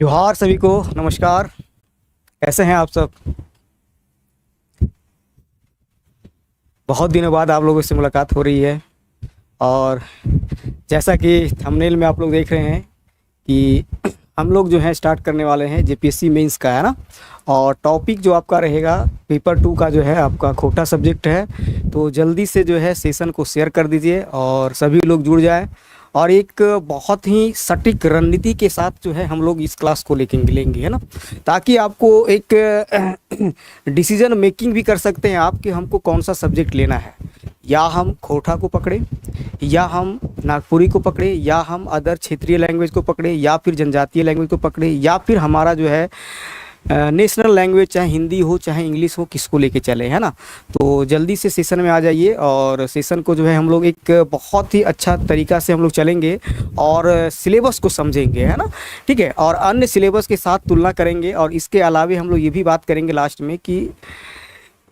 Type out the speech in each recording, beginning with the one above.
जोहार सभी को। नमस्कार। कैसे हैं आप सब? बहुत दिनों बाद आप लोगों से मुलाकात हो रही है। और जैसा कि थंबनेल में आप लोग देख रहे हैं कि हम लोग जो है स्टार्ट करने वाले हैं जेपीएससी मेंस का, है ना। और टॉपिक जो आपका रहेगा पेपर 2 का जो है आपका खोटा सब्जेक्ट है। तो जल्दी से जो है सेशन को शेयर कर दीजिए और सभी लोग जुड़ जाएं। और एक बहुत ही सटीक रणनीति के साथ जो है हम लोग इस क्लास को लेंगे, है ना। ताकि आपको एक डिसीजन मेकिंग भी कर सकते हैं आप कि हमको कौन सा सब्जेक्ट लेना है। या हम खोटा को पकड़े, या हम नागपुरी को पकड़े, या हम अदर क्षेत्रीय लैंग्वेज को पकड़े, या फिर जनजातीय लैंग्वेज को पकड़े, या फिर हमारा जो है नेशनल लैंग्वेज चाहे हिंदी हो चाहे इंग्लिश हो, किसको लेके चले, है ना। तो जल्दी से सेशन में आ जाइए और सेशन को जो है हम लोग एक बहुत ही अच्छा तरीका से हम लोग चलेंगे और सिलेबस को समझेंगे, है ना। ठीक है। और अन्य सिलेबस के साथ तुलना करेंगे और इसके अलावे हम लोग ये भी बात करेंगे लास्ट में कि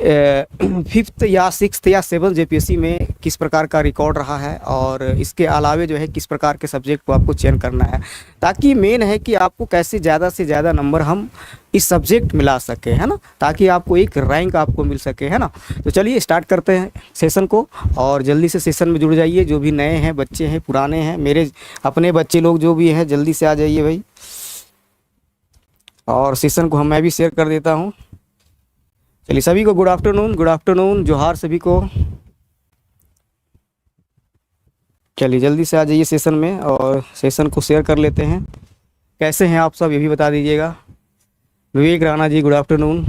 फिफ्थ या सिक्स्थ या सेवन्थ जेपीएससी में किस प्रकार का रिकॉर्ड रहा है और इसके अलावे जो है किस प्रकार के सब्जेक्ट को आपको चयन करना है। ताकि मेन है कि आपको कैसे ज़्यादा से ज़्यादा नंबर हम इस सब्जेक्ट मिला सके, है ना। ताकि आपको एक रैंक आपको मिल सके, है ना। तो चलिए स्टार्ट करते हैं सेशन को और जल्दी से सेशन में जुड़ जाइए। जो भी नए हैं, बच्चे हैं, पुराने हैं, मेरे अपने बच्चे लोग जो भी हैं, जल्दी से आ जाइए भाई। और सेशन को मैं भी शेयर कर देता हूँ। चलिए सभी को गुड आफ्टरनून, गुड आफ्टरनून, जोहार सभी को। चलिए जल्दी से आ जाइए सेशन में और सेशन को शेयर कर लेते हैं। कैसे हैं आप सब ये भी बता दीजिएगा। विवेक राणा जी, गुड आफ्टरनून।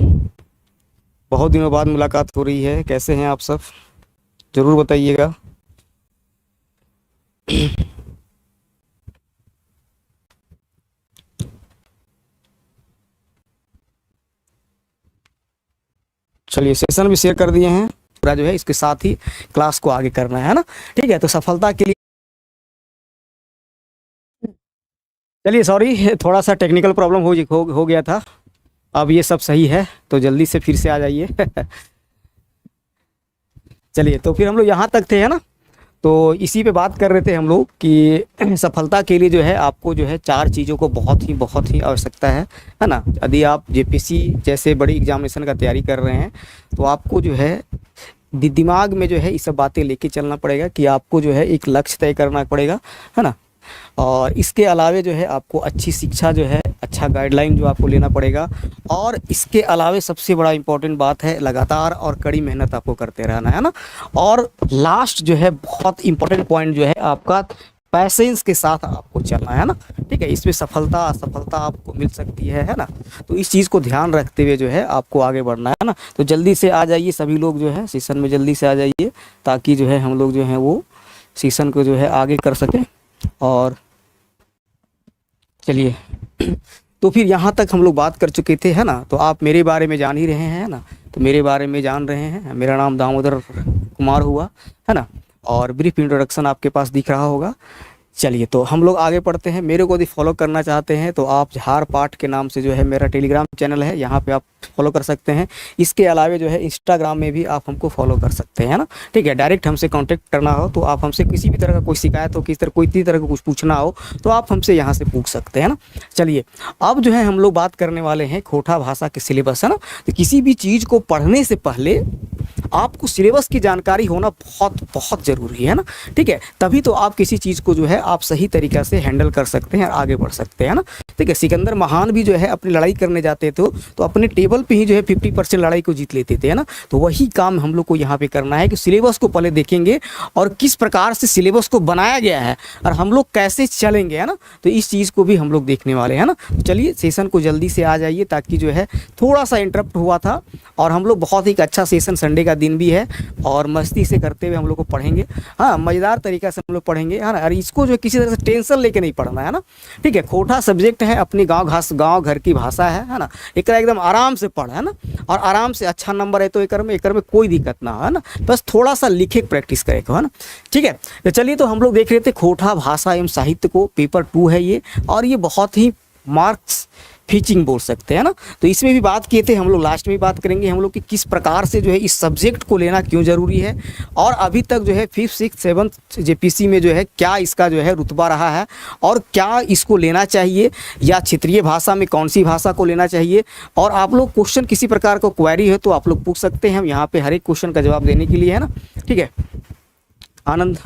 बहुत दिनों बाद मुलाकात हो रही है। कैसे हैं आप सब, ज़रूर बताइएगा। चलिए सेशन भी शेयर कर दिए हैं पूरा जो है, इसके साथ ही क्लास को आगे करना है ना। ठीक है। तो सफलता के लिए चलिए, सॉरी थोड़ा सा टेक्निकल प्रॉब्लम हो गया था। अब ये सब सही है तो जल्दी से फिर से आ जाइए। चलिए, तो फिर हम लोग यहाँ तक थे, है ना। तो इसी पे बात कर रहे थे हम लोग कि सफलता के लिए जो है आपको जो है 4 चीज़ों को बहुत ही आवश्यकता है ना। यदि आप जेपीएससी जैसे बड़ी एग्जामिनेशन का तैयारी कर रहे हैं तो आपको जो है दिमाग में जो है ये सब बातें लेके चलना पड़ेगा कि आपको जो है एक लक्ष्य तय करना पड़ेगा, है ना। और इसके अलावे जो है आपको अच्छी शिक्षा जो है, अच्छा गाइडलाइन जो आपको लेना पड़ेगा। और इसके अलावे सबसे बड़ा इम्पोर्टेंट बात है लगातार और कड़ी मेहनत आपको करते रहना, है ना। और लास्ट जो है बहुत इम्पोर्टेंट पॉइंट जो है आपका पैसेंस के साथ आपको चलना है ना। ठीक है। इसमें सफलता असफलता आपको मिल सकती है ना। तो इस चीज़ को ध्यान रखते हुए जो है आपको आगे बढ़ना है ना। तो जल्दी से आ जाइए सभी लोग जो है सेशन में, जल्दी से आ जाइए ताकि जो है हम लोग जो है वो सेशन को जो है आगे कर सकें। और चलिए, तो फिर यहाँ तक हम लोग बात कर चुके थे, है ना। तो आप मेरे बारे में जान ही रहे हैं, है ना। तो मेरे बारे में जान रहे हैं, मेरा नाम दामोदर कुमार हुआ, है ना। और ब्रीफ इंट्रोडक्शन आपके पास दिख रहा होगा। चलिए, तो हम लोग आगे पढ़ते हैं। मेरे को यदि फॉलो करना चाहते हैं तो आप झार पाठ के नाम से जो है मेरा टेलीग्राम चैनल है, यहाँ पे आप फॉलो कर सकते हैं। इसके अलावे जो है इंस्टाग्राम में भी आप हमको फॉलो कर सकते हैं, है ना। ठीक है। डायरेक्ट हमसे कांटेक्ट करना हो तो आप हमसे किसी भी तरह का कोई शिकायत हो, किसी तरह कोई तरह का कुछ पूछना हो तो आप हमसे यहाँ से पूछ सकते हैं ना। चलिए, अब जो है हम लोग बात करने वाले हैं खोटा भाषा के सिलेबस, है ना। तो किसी भी चीज़ को पढ़ने से पहले आपको सिलेबस की जानकारी होना बहुत बहुत ज़रूरी है ना। ठीक है। तभी तो आप किसी चीज़ को जो है आप सही तरीक़ा से हैंडल कर सकते हैं और आगे बढ़ सकते हैं ना। ठीक है। सिकंदर महान भी जो है अपनी लड़ाई करने जाते थे तो अपने टेबल पे ही जो है 50% लड़ाई को जीत लेते थे, है ना। तो वही काम हम लोग को यहाँ पे करना है कि सिलेबस को पहले देखेंगे और किस प्रकार से सिलेबस को बनाया गया है और हम लोग कैसे चलेंगे, है ना। तो इस चीज़ को भी हम लोग देखने वाले हैं ना। तो चलिए सेशन को जल्दी से आ जाइए ताकि जो है थोड़ा सा इंटरप्ट हुआ था और हम लोग बहुत ही अच्छा सेशन, संडे का दिन भी है और मस्ती से करते हुए हम लोग को पढ़ेंगे। हाँ, मज़ेदार तरीक़ा से हम लोग पढ़ेंगे, है ना। और इसको जो किसी तरह से टेंशन लेके नहीं पढ़ना है ना। ठीक है। खोटा सब्जेक्ट है, अपनी गाँव घर की भाषा है ना। एक एकदम आराम से पढ़, है ना। और आराम से अच्छा नंबर है तो एक में कोई दिक्कत ना हो, है ना। बस थोड़ा सा लिखे प्रैक्टिस करे को, है ना। ठीक है। तो चलिए, तो हम लोग देख रहे थे खोटा भाषा एवं साहित्य को, पेपर 2 है ये। और ये बहुत ही मार्क्स फीचिंग बोल सकते हैं ना। तो इसमें भी बात किए थे हम लोग, लास्ट में बात करेंगे हम लोग कि किस प्रकार से जो है इस सब्जेक्ट को लेना क्यों ज़रूरी है, और अभी तक जो है 5th 6th 7th जेपीसी में जो है क्या इसका जो है रुतबा रहा है, और क्या इसको लेना चाहिए, या क्षेत्रीय भाषा में कौन सी भाषा को लेना चाहिए। और आप लोग क्वेश्चन किसी प्रकार का क्वेरी है तो आप लोग पूछ सकते हैं, हम यहाँ पे हर एक क्वेश्चन का जवाब देने के लिए है ना। ठीक है, आनंद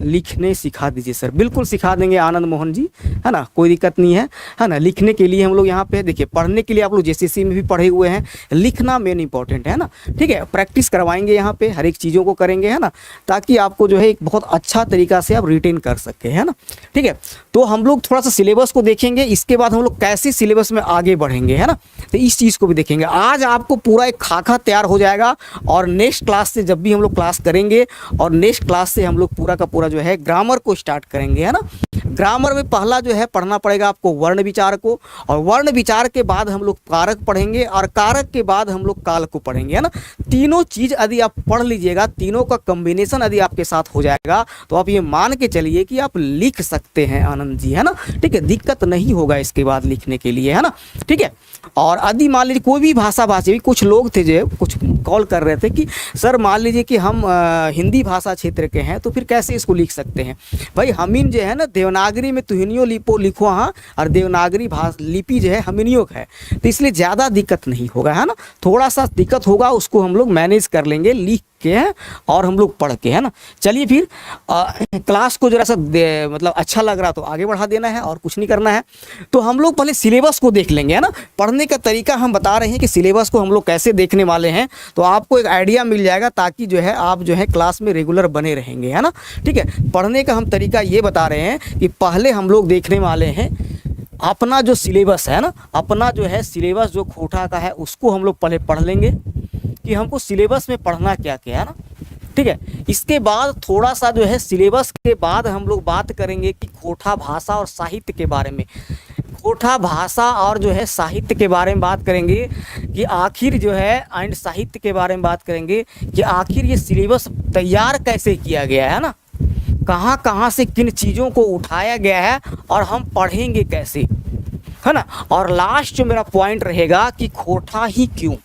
लिखने सिखा दीजिए सर। बिल्कुल सिखा देंगे आनंद मोहन जी, है ना, कोई दिक्कत नहीं है ना। लिखने के लिए हम लोग यहाँ पे देखिए, पढ़ने के लिए आप लोग जेसीसी में भी पढ़े हुए हैं, लिखना मेन इंपॉर्टेंट है ना। ठीक है, प्रैक्टिस करवाएंगे यहाँ पे, हर एक चीज़ों को करेंगे, है ना, ताकि आपको जो है एक बहुत अच्छा तरीका से आप रिटेन कर सके, है ना। ठीक है, तो हम लोग थोड़ा सा सिलेबस को देखेंगे, इसके बाद हम लोग कैसे सिलेबस में आगे बढ़ेंगे, है ना, तो इस चीज़ को भी देखेंगे। आज आपको पूरा एक खाका तैयार हो जाएगा, और नेक्स्ट क्लास से जब भी हम लोग क्लास करेंगे, और नेक्स्ट क्लास से हम लोग पूरा का पूरा जो है ग्रामर को स्टार्ट करेंगे, है ना। ग्रामर में पहला जो है पढ़ना पड़ेगा आपको वर्ण विचार को, और वर्ण विचार के बाद हम लोग कारक पढ़ेंगे, और कारक के बाद हम लोग काल को पढ़ेंगे, है ना। तीनों चीज़ यदि आप पढ़ लीजिएगा, तीनों का कॉम्बिनेशन यदि आपके साथ हो जाएगा, तो आप ये मान के चलिए कि आप लिख सकते हैं आनंद जी, है ना। ठीक है, दिक्कत नहीं होगा इसके बाद लिखने के लिए, है ना। ठीक है, और यदि मान लीजिए कोई भी भाषा भाषी, कुछ लोग थे जो कुछ कॉल कर रहे थे कि सर मान लीजिए कि हम हिंदी भाषा क्षेत्र के हैं, तो फिर कैसे इसको लिख सकते हैं। भाई हमीन जो है ना, देवनागरी में तुहिनियो लिपो लिखो, हाँ, और देवनागरी लिपि जो है हमीनियो है, तो इसलिए ज़्यादा दिक्कत नहीं होगा, है ना। थोड़ा सा दिक्कत होगा, उसको हम लोग मैनेज कर लेंगे लिख के, है, और हम लोग पढ़ के, है ना। चलिए फिर क्लास को जरा सा मतलब अच्छा लग रहा तो आगे बढ़ा देना है, और कुछ नहीं करना है। तो हम लोग पहले सिलेबस को देख लेंगे, है ना। पढ़ने का तरीका हम बता रहे हैं कि सिलेबस को हम लोग कैसे देखने वाले हैं, तो आपको एक आइडिया मिल जाएगा, ताकि जो है आप जो है क्लास में रेगुलर बने रहेंगे, है ना। ठीक है, पढ़ने का हम तरीका ये बता रहे हैं कि पहले हम लोग देखने वाले हैं अपना जो सिलेबस है ना, अपना जो है सिलेबस जो खोटा का है, उसको हम लोग पहले पढ़ लेंगे कि हमको सिलेबस में पढ़ना क्या क्या है ना। ठीक है, इसके बाद थोड़ा सा जो है सिलेबस के बाद हम लोग बात करेंगे कि खोटा भाषा और साहित्य के बारे में, खोटा भाषा और जो है साहित्य के बारे में बात करेंगे कि आखिर जो है एंड साहित्य के बारे में बात करेंगे कि आखिर ये सिलेबस तैयार कैसे किया गया है ना, कहाँ कहाँ से किन चीज़ों को उठाया गया है, और हम पढ़ेंगे कैसे, है ना। और लास्ट जो मेरा पॉइंट रहेगा कि खोटा ही क्यों,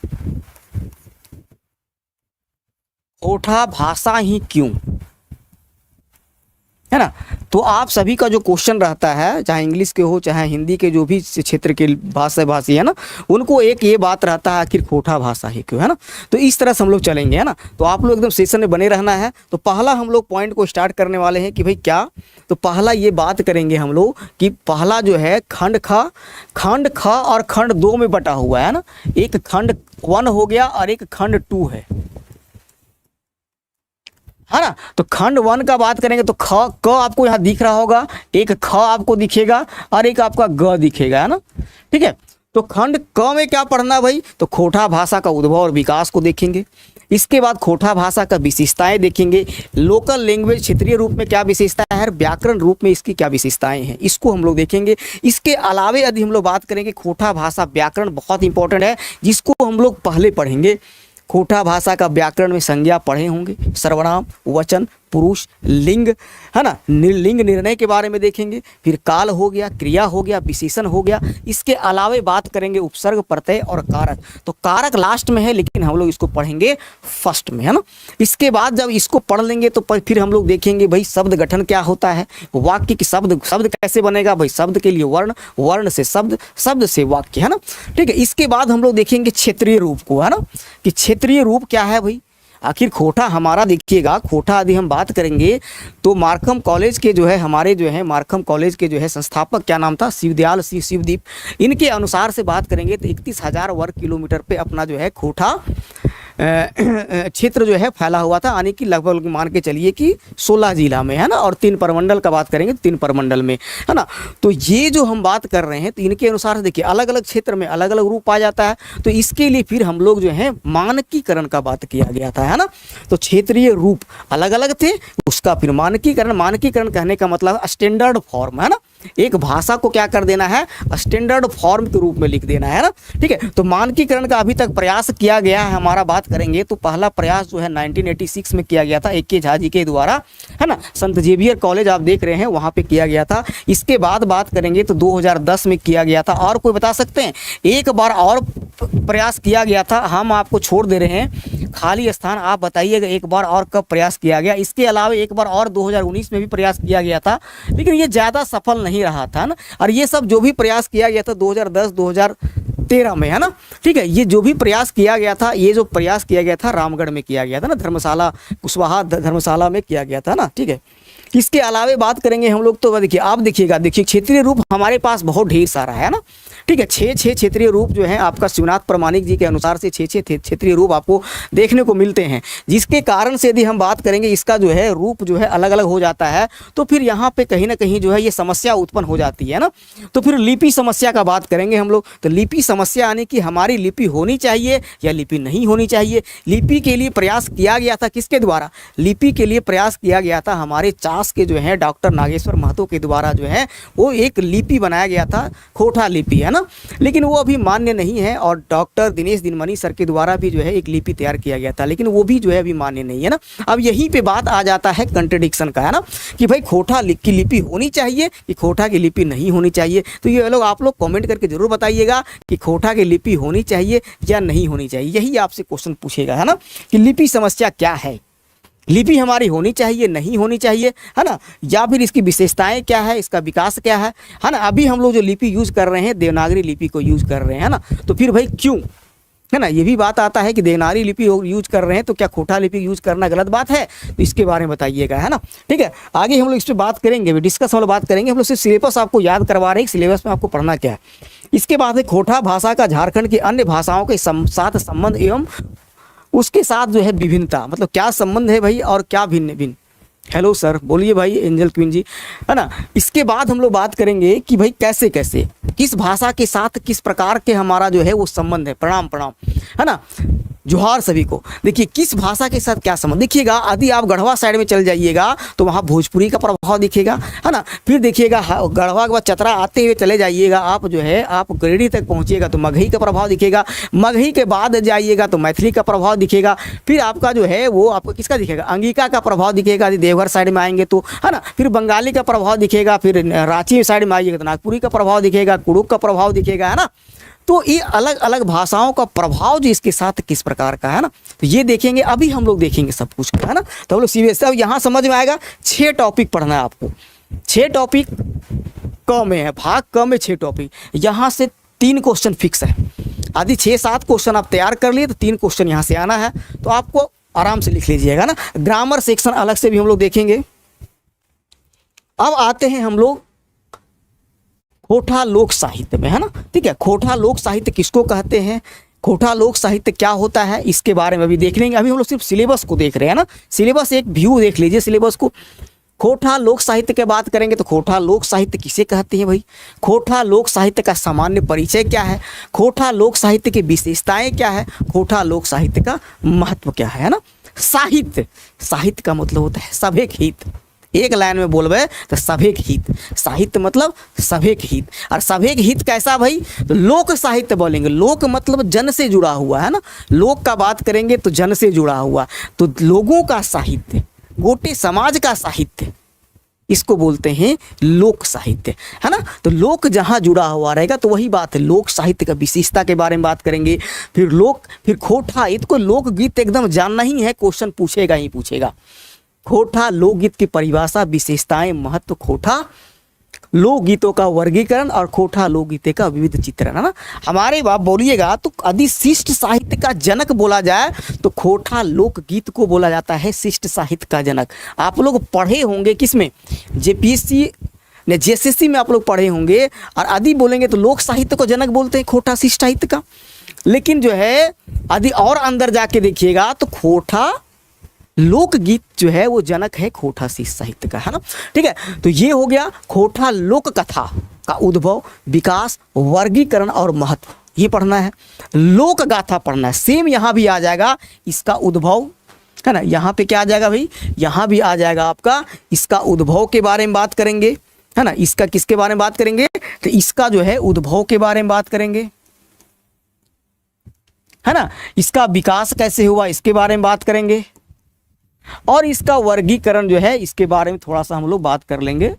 खोटा भाषा ही क्यों, है ना। तो आप सभी का जो क्वेश्चन रहता है, चाहे इंग्लिश के हो चाहे हिंदी के, जो भी क्षेत्र के भाषी है ना, उनको एक ये बात रहता है आखिर खोटा भाषा ही क्यों, है ना। तो इस तरह से हम लोग चलेंगे, है ना। तो आप लोग एकदम सेशन में बने रहना है। तो पहला हम लोग पॉइंट को स्टार्ट करने वाले हैं कि भाई क्या, तो पहला ये बात करेंगे हम लोग कि पहला जो है खंड ख और खंड 2 में बटा हुआ है ना। एक खंड 1 हो गया और एक खंड 2 है ना। तो खंड 1 का बात करेंगे तो क आपको यहाँ दिख रहा होगा, एक ख आपको दिखेगा और एक आपका ग दिखेगा, है ना। ठीक है, तो खंड क में क्या पढ़ना भाई, तो खोटा भाषा का उद्भव और विकास को देखेंगे। इसके बाद खोटा भाषा का विशेषताएं देखेंगे, लोकल लैंग्वेज क्षेत्रीय रूप में क्या विशेषताएं है, व्याकरण रूप में इसकी क्या विशेषताएं हैं, इसको हम लोग देखेंगे। इसके अलावे यदि हम लोग बात करेंगे खोटा भाषा व्याकरण बहुत इंपॉर्टेंट है, जिसको हम लोग पहले पढ़ेंगे। खोटा भाषा का व्याकरण में संज्ञा पढ़े होंगे, सर्वनाम, वचन, पुरुष, लिंग, है ना, लिंग निर्णय के बारे में देखेंगे। फिर काल हो गया, क्रिया हो गया, विशेषण हो गया। इसके अलावे बात करेंगे उपसर्ग, प्रत्यय और कारक। तो कारक लास्ट में है, लेकिन हम लोग इसको पढ़ेंगे फर्स्ट में, है ना। इसके बाद जब इसको पढ़ लेंगे तो फिर हम लोग देखेंगे भाई शब्द गठन क्या होता है, वाक्य की शब्द कैसे बनेगा भाई, शब्द के लिए वर्ण, वर्ण से शब्द, शब्द से वाक्य, है ना। ठीक है, इसके बाद हम लोग देखेंगे क्षेत्रीय रूप को, है ना, कि क्षेत्रीय रूप क्या है भाई। आखिर खोटा हमारा देखिएगा, खोटा यदि हम बात करेंगे तो मार्कम कॉलेज के जो है हमारे जो है मार्कम कॉलेज के जो है संस्थापक क्या नाम था, शिवदयाल शिवदीप। इनके अनुसार से बात करेंगे तो 31,000 वर्ग किलोमीटर पे अपना जो है खोटा क्षेत्र जो है फैला हुआ था, यानी कि लगभग मान के चलिए कि 16 जिला में, है ना। और 3 प्रमंडल का बात करेंगे 3 प्रमंडल में, है ना। तो ये जो हम बात कर रहे हैं तो इनके अनुसार देखिए अलग अलग क्षेत्र में अलग अलग रूप आ जाता है। तो इसके लिए फिर हम लोग जो है मानकीकरण का बात किया गया था, है ना। तो क्षेत्रीय रूप अलग अलग थे, उसका फिर मानकीकरण, मानकीकरण कहने का मतलब स्टैंडर्ड फॉर्म, है ना। एक भाषा को क्या कर देना है, स्टैंडर्ड फॉर्म के रूप में लिख देना है ना, ठीक है। तो मानकीकरण का अभी तक प्रयास किया गया है हमारा, बात करेंगे तो पहला प्रयास जो है 1986 में किया गया था AK झा जी के द्वारा, है ना, संत जेवियर कॉलेज आप देख रहे हैं वहाँ पे किया गया था। इसके बाद बात करेंगे तो 2010 में किया गया था। और कोई बता सकते हैं? एक बार और प्रयास किया गया था, हम आपको छोड़ दे रहे हैं खाली स्थान, आप बताइएगा एक बार और कब प्रयास किया गया। इसके अलावा एक बार और 2019 में भी प्रयास किया गया था, लेकिन ये ज़्यादा सफल नहीं रहा था ना। और ये सब जो भी प्रयास किया गया था 2010 2013 में, है ना, ठीक है। ये जो भी प्रयास किया गया था, ये जो प्रयास किया गया था रामगढ़ में किया गया था ना, धर्मशाला, कुशवाहा धर्मशाला में किया गया था ना, ठीक है। इसके अलावा बात करेंगे हम लोग तो देखिए, आप देखिएगा, देखिए क्षेत्रीय रूप हमारे पास बहुत ढेर सारा है ना, ठीक है। 6 क्षेत्रीय रूप जो है आपका शिवनाथ प्रमाणिक जी के अनुसार से 6 क्षेत्रीय रूप आपको देखने को मिलते हैं, जिसके कारण से यदि हम बात करेंगे इसका जो है रूप जो है अलग अलग हो जाता है, तो फिर यहाँ पे कहीं ना कहीं जो है ये समस्या उत्पन्न हो जाती है ना। तो फिर लिपि समस्या का बात करेंगे हम लोग। तो लिपि समस्या यानी कि हमारी लिपि होनी चाहिए या लिपि नहीं होनी चाहिए। लिपि के लिए प्रयास किया गया था किसके द्वारा? लिपि के लिए प्रयास किया गया था हमारे चास के जो है डॉक्टर नागेश्वर महतो के द्वारा जो है वो एक लिपि बनाया गया था, खोटा लिपि, है ना, लेकिन वो अभी मान्य नहीं है। और डॉक्टर दिनेश दिनमणि सर के द्वारा भी जो है एक लिपि तैयार किया गया था, लेकिन वो भी जो है अभी मान्य नहीं है ना। अब यहीं पे बात आ जाता है कंट्रडिक्शन का, है ना, कि भाई खोटा की लिपि होनी चाहिए कि खोटा की लिपि नहीं होनी चाहिए। तो ये लोग आप लोग कमेंट करके जरूर बताइएगा कि खोटा की लिपि होनी चाहिए या नहीं होनी चाहिए। यही आपसे क्वेश्चन पूछेगा, है ना, कि लिपि समस्या क्या है, लिपि हमारी होनी चाहिए नहीं होनी चाहिए, है ना, या फिर इसकी विशेषताएं क्या है, इसका विकास क्या है ना। अभी हम लोग जो लिपि यूज कर रहे हैं देवनागरी लिपि को यूज कर रहे हैं, है ना, तो फिर भाई क्यों, है ना, ये भी बात आता है कि देवनागरी लिपि यूज कर रहे हैं तो क्या खोटा लिपि यूज करना गलत बात है? तो इसके बारे में बताइएगा, है ना, ठीक है। आगे हम लोग इस पर बात करेंगे, डिस्कस हम लोग बात करेंगे। हम लोग सिर्फ सिलेबस आपको याद करवा रहे हैं, सिलेबस में आपको पढ़ना क्या है। इसके बाद है खोटा भाषा का झारखंड की अन्य भाषाओं के साथ संबंध एवं उसके साथ जो है विभिन्नता, मतलब क्या संबंध है भाई और क्या भिन्न भिन्न। हेलो सर, बोलिए भाई एंजल क्वीन जी, है ना। इसके बाद हम लोग बात करेंगे कि भाई कैसे कैसे किस भाषा के साथ किस प्रकार के हमारा जो है वो संबंध है। प्रणाम प्रणाम, है ना, जोहार सभी को। देखिए किस भाषा के साथ क्या संबंध, देखिएगा यदि आप गढ़वा साइड में चल जाइएगा तो वहाँ भोजपुरी का प्रभाव दिखेगा, है ना। फिर देखिएगा गढ़वा के बाद चतरा आते हुए चले जाइएगा आप जो है, आप गिरिडीह तक पहुँचिएगा तो मगही का प्रभाव दिखेगा, मगही के बाद जाइएगा तो मैथिली का प्रभाव दिखेगा। फिर आपका जो है वो आपको किसका दिखेगा, अंगिका का प्रभाव दिखेगा यदि देवघर साइड में आएंगे तो, है ना। फिर बंगाली का प्रभाव दिखेगा, फिर रांची साइड में आइएगा तो नागपुरी का प्रभाव दिखेगा, कुड़ुक का प्रभाव दिखेगा, है ना। तो ये अलग अलग भाषाओं का प्रभाव जो इसके साथ किस प्रकार का है ना, तो ये देखेंगे। अभी हम लोग देखेंगे सब कुछ, है ना। तो हम लोग सीरियस, अब यहाँ समझ में आएगा 6 टॉपिक पढ़ना है आपको। 6 टॉपिक क में है, भाग क में 6 टॉपिक, यहाँ से 3 क्वेश्चन फिक्स है। यदि 6-7 क्वेश्चन आप तैयार कर लिए तो 3 क्वेश्चन यहाँ से आना है, तो आपको आराम से लिख लीजिएगा ना। ग्रामर सेक्शन अलग से भी हम लोग देखेंगे। अब आते हैं हम लोग खोटा लोक साहित्य में, है ना, ठीक है। खोटा लोक साहित्य किसको कहते हैं, खोटा लोक साहित्य क्या होता है, इसके बारे में अभी देख लेंगे। अभी हम लोग सिर्फ सिलेबस को देख रहे हैं ना, सिलेबस एक व्यू देख लीजिए सिलेबस को। खोटा लोक साहित्य की बात करेंगे तो खोटा लोक साहित्य किसे कहते हैं भाई, खोटा लोक साहित्य का सामान्य परिचय क्या है, खोटा लोक साहित्य की विशेषताएं क्या है, खोटा लोक साहित्य का महत्व क्या है ना। साहित्य, साहित्य का मतलब होता है सभेक हित, एक लाइन में बोलबे तो सभेक हित, साहित्य मतलब सभेक हित। और सभेक हित कैसा भाई, तो लोक साहित्य बोलेंगे, लोक मतलब जन से जुड़ा हुआ, है ना, लोक का बात करेंगे तो जन से जुड़ा हुआ, तो लोगों का साहित्य, गोटे समाज का साहित्य, इसको बोलते हैं लोक साहित्य, है ना। तो लोक जहाँ जुड़ा हुआ रहेगा तो वही बात है, लोक साहित्य का विशेषता के बारे में बात करेंगे। फिर खोटा, इसको लोकगीत एकदम जानना ही है, क्वेश्चन पूछेगा ही पूछेगा। खोटा लोकगीत की परिभाषा, विशेषताएं, महत्व, खोटा लोकगीतों का वर्गीकरण और खोटा लोकगीते का विविध चित्रण, है ना। हमारे बाप बोलिएगा तो यदि शिष्ट साहित्य का जनक बोला जाए तो खोटा लोकगीत को बोला जाता है शिष्ट साहित्य का जनक। आप लोग पढ़े होंगे किसमें, जेपीएससी ने जेएसएससी में आप लोग पढ़े होंगे, और यदि बोलेंगे तो लोक साहित्य को जनक बोलते हैं खोटा शिष्ट साहित्य का। लेकिन जो है यदि और अंदर जाके देखिएगा तो खोटा लोकगीत जो है वो जनक है खोटा शिष्ट साहित्य का, है ना, ठीक है। तो ये हो गया खोटा लोक कथा का उद्भव, विकास, वर्गीकरण और महत्व, ये पढ़ना है। लोक गाथा पढ़ना है, सेम यहाँ भी आ जाएगा इसका उद्भव, है ना। यहाँ पे क्या आ जाएगा भाई, यहाँ भी आ जाएगा आपका इसका उद्भव के बारे में बात करेंगे, है ना। इसका किसके बारे में बात करेंगे, तो इसका जो है उद्भव के बारे में बात करेंगे, है ना। इसका विकास कैसे हुआ इसके बारे में बात करेंगे, और इसका वर्गीकरण जो है इसके बारे में थोड़ा सा हम लोग बात कर लेंगे,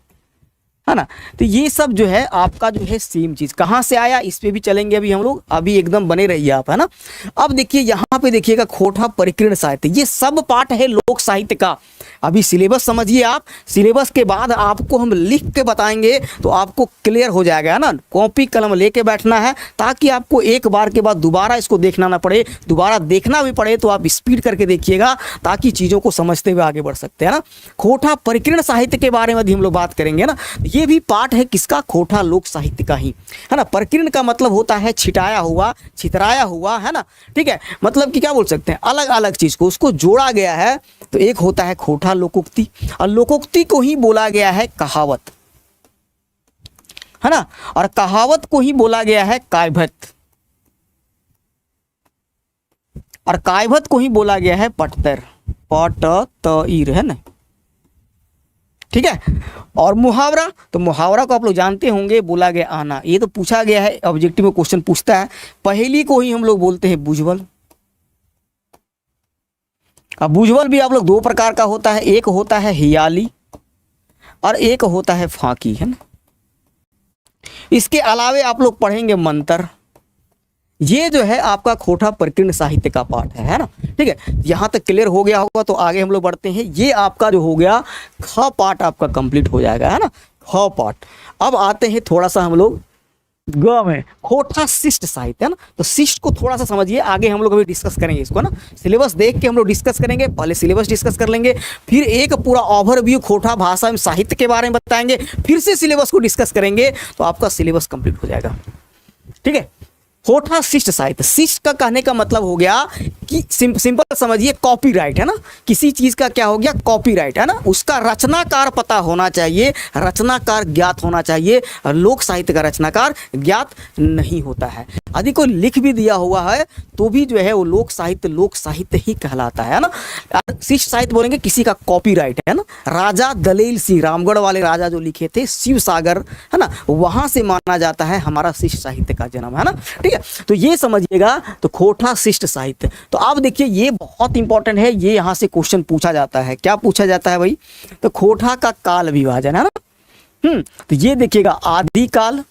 है ना। तो ये सब जो है आपका जो है सेम चीज कहाँ से आया इस पे भी चलेंगे अभी हम लोग, अभी एकदम बने रहिए आप, है ना। अब देखिए यहाँ पे देखिएगा खोटा परिकीर्ण साहित्य, ये सब पाठ है लोक साहित्य का। अभी सिलेबस समझिए आप, सिलेबस के बाद आपको हम लिख के बताएंगे तो आपको क्लियर हो जाएगा, है ना। कॉपी कलम लेके बैठना है ताकि आपको एक बार के बाद दोबारा इसको देखना ना पड़े, दोबारा देखना भी पड़े तो आप स्पीड करके देखिएगा ताकि चीज़ों को समझते हुए आगे बढ़ सकते हैं ना। खोटा परिकीर्ण साहित्य के बारे में भी हम लोग बात करेंगे ना। ये भी पाठ है किसका, खोटा लोक साहित्य का ही, है ना। परिकीर्ण का मतलब होता है छिटाया हुआ, छितराया हुआ, है ना। ठीक है, मतलब कि क्या बोल सकते हैं, अलग अलग चीज को उसको जोड़ा गया है। तो एक होता है खोटा लोकोक्ति, और लोकोक्ति को ही बोला गया है कहावत, है ना। और कहावत को ही बोला गया है काव्यत, और काव्यत को ही बोला गया है पटतर, पटतर, है ना। ठीक है, और मुहावरा, तो मुहावरा को आप लोग जानते होंगे, बोला गया आना, ये तो पूछा गया है, ऑब्जेक्टिव में क्वेश्चन पूछता है। पहेली को ही हम लोग बोलते हैं बुझवल। अब बुझवल भी आप लोग दो प्रकार का होता है, एक होता है हियाली और एक होता है फाकी, है ना। इसके अलावे आप लोग पढ़ेंगे मंत्र। ये जो है आपका खोटा परिकीर्ण साहित्य का पाठ है ना। ठीक है, यहाँ तक क्लियर हो गया होगा तो आगे हम लोग बढ़ते हैं। ये आपका जो हो गया ख पाठ आपका कंप्लीट हो जाएगा, है ना, ख पाठ। अब आते हैं थोड़ा सा हम लोग ग में, खोटा शिष्ट साहित्य, है ना। तो शिष्ट को थोड़ा सा समझिए, आगे हम लोग अभी डिस्कस करेंगे इसको, ना। सिलेबस देख के हम लोग डिस्कस करेंगे, पहले सिलेबस डिस्कस कर लेंगे, फिर एक पूरा ओवरव्यू खोटा भाषा एवं साहित्य के बारे में बताएंगे, फिर से सिलेबस को डिस्कस करेंगे, तो आपका सिलेबस कंप्लीट हो जाएगा। ठीक है, खोटा शिष्ट साहित्य, शिष्ट का कहने का मतलब हो गया कि सिंपल समझिए कॉपीराइट, है ना। किसी चीज का क्या हो गया, कॉपीराइट, है ना। उसका रचनाकार पता होना चाहिए, रचनाकार ज्ञात होना चाहिए, और लोक साहित्य का रचनाकार ज्ञात नहीं होता है। यदि कोई लिख भी दिया हुआ है तो भी जो है वो लोक साहित्य ही कहलाता है ना। शिष्ट साहित्य बोलेंगे किसी का कॉपीराइट, है ना। राजा दलेल सिंह, रामगढ़ वाले राजा जो लिखे थे शिव सागर, है ना, वहां से माना जाता है हमारा शिष्ट साहित्य का जन्म, है ना। ठीक है, तो ये समझिएगा, तो खोटा शिष्ट साहित्य। तो अब देखिए ये बहुत इंपॉर्टेंट है, ये यहाँ से क्वेश्चन पूछा जाता है। क्या पूछा जाता है भाई, तो खोटा का काल विभाजन, है ना। तो ये देखिएगा आदिकाल,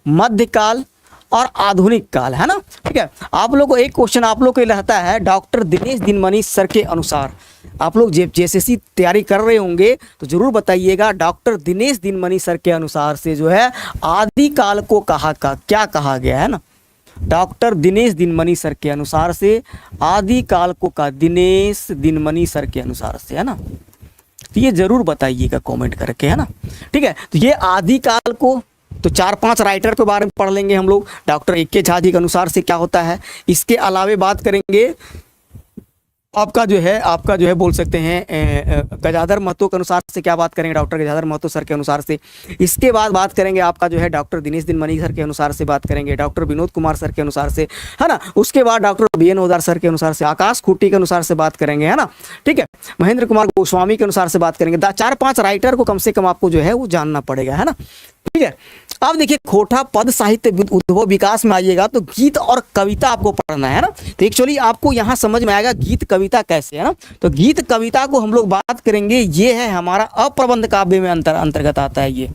मध्यकाल और आधुनिक काल, है ना। ठीक है, आप लोग को एक क्वेश्चन आप लोग को रहता है, डॉक्टर दिनेश दिनमणि सर के अनुसार, आप लोग जैसे तैयारी कर रहे होंगे तो जरूर बताइएगा, डॉक्टर दिनेश दिनमणि सर के अनुसार से जो है आदिकाल को क्या कहा गया है ना। डॉक्टर दिनेश दिनमणि सर के अनुसार से आदिकाल को कहा, दिनेश दिनमणि सर के अनुसार से, है ना। तो ये जरूर बताइएगा कमेंट करके, है ना। ठीक है, तो ये आदिकाल को तो 4-5 राइटर के बारे में पढ़ लेंगे हम लोग, डॉक्टर ए.के. झा जी के अनुसार से क्या होता है। इसके अलावे बात करेंगे आपका जो है बोल सकते हैं गजाधर महतो के अनुसार से क्या बात करेंगे, डॉक्टर गजाधर महतो सर के अनुसार से। इसके बाद बात करेंगे आपका जो है डॉक्टर दिनेश दिनमणि सर के अनुसार से बात करेंगे, डॉक्टर विनोद कुमार सर के अनुसार से, है ना। उसके बाद डॉक्टर बी.एन. ओदार सर के अनुसार से, आकाश खूटी के अनुसार से बात करेंगे, है ना। ठीक है, महेंद्र कुमार गोस्वामी के अनुसार से बात करेंगे। 4-5 राइटर को कम से कम आपको जो है वो जानना पड़ेगा, है ना। ठीक है, अब देखिए खोटा पद साहित्य उद्भव विकास में आइएगा तो गीत और कविता आपको पढ़ना है ना। तो एक्चुअली आपको यहाँ समझ में आएगा गीत कविता कैसे, है ना। तो गीत कविता को हम लोग बात करेंगे, ये है हमारा अप्रबंध काव्य में अंतर्गत आता है। ये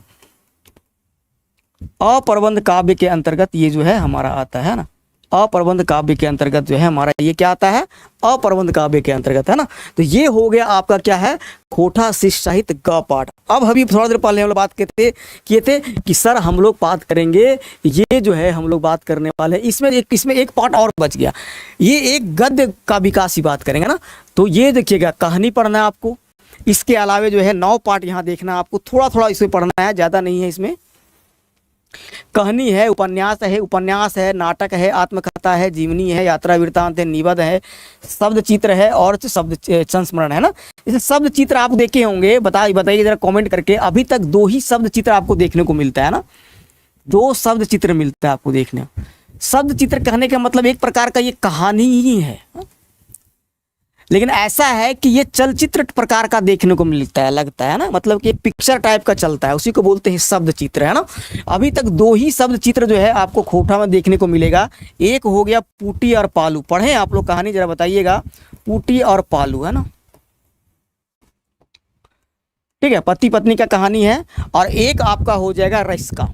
अप्रबंध काव्य के अंतर्गत ये जो है हमारा आता है ना। अप्रबंध काव्य के अंतर्गत जो है हमारा ये क्या आता है, अप्रबंध काव्य के अंतर्गत, है ना। तो ये हो गया आपका क्या है, खोटा शिष्ट साहित्य ग पाठ। अब अभी थोड़ा देर पहले हम लोग बात किए थे कि सर हम लोग बात करेंगे, ये जो है हम लोग बात करने वाले हैं, इसमें एक पार्ट और बच गया, ये एक गद्य का विकास ही बात करेंगे ना। तो ये देखिएगा कहानी पढ़ना है आपको, इसके अलावे जो है 9 पार्ट यहाँ देखना आपको, थोड़ा इसमें पढ़ना है, ज़्यादा नहीं है। इसमें कहानी है, उपन्यास है, नाटक है, आत्मकथा है, जीवनी है, यात्रा वृत्तांत है, निबंध है, शब्द चित्र है और शब्द संस्मरण, है ना। इसे शब्द चित्र आप देखे होंगे, बताइए जरा कमेंट करके। अभी तक 2 ही शब्द चित्र आपको देखने को मिलता है ना, 2 शब्द चित्र मिलता है आपको देखने। शब्द चित्र कहने का मतलब एक प्रकार का ये कहानी ही है। लेकिन ऐसा है कि ये चलचित्र प्रकार का देखने को मिलता है, लगता है ना, मतलब कि पिक्चर टाइप का चलता है, उसी को बोलते हैं शब्द चित्र, है ना। अभी तक दो ही शब्द चित्र जो है आपको खोटा में देखने को मिलेगा। एक हो गया पूटी और पालू। पढ़े आप लोग कहानी, जरा बताइएगा। पूटी और पालू, है ना, ठीक है, पति पत्नी का कहानी है। और एक आपका हो जाएगा रस्का,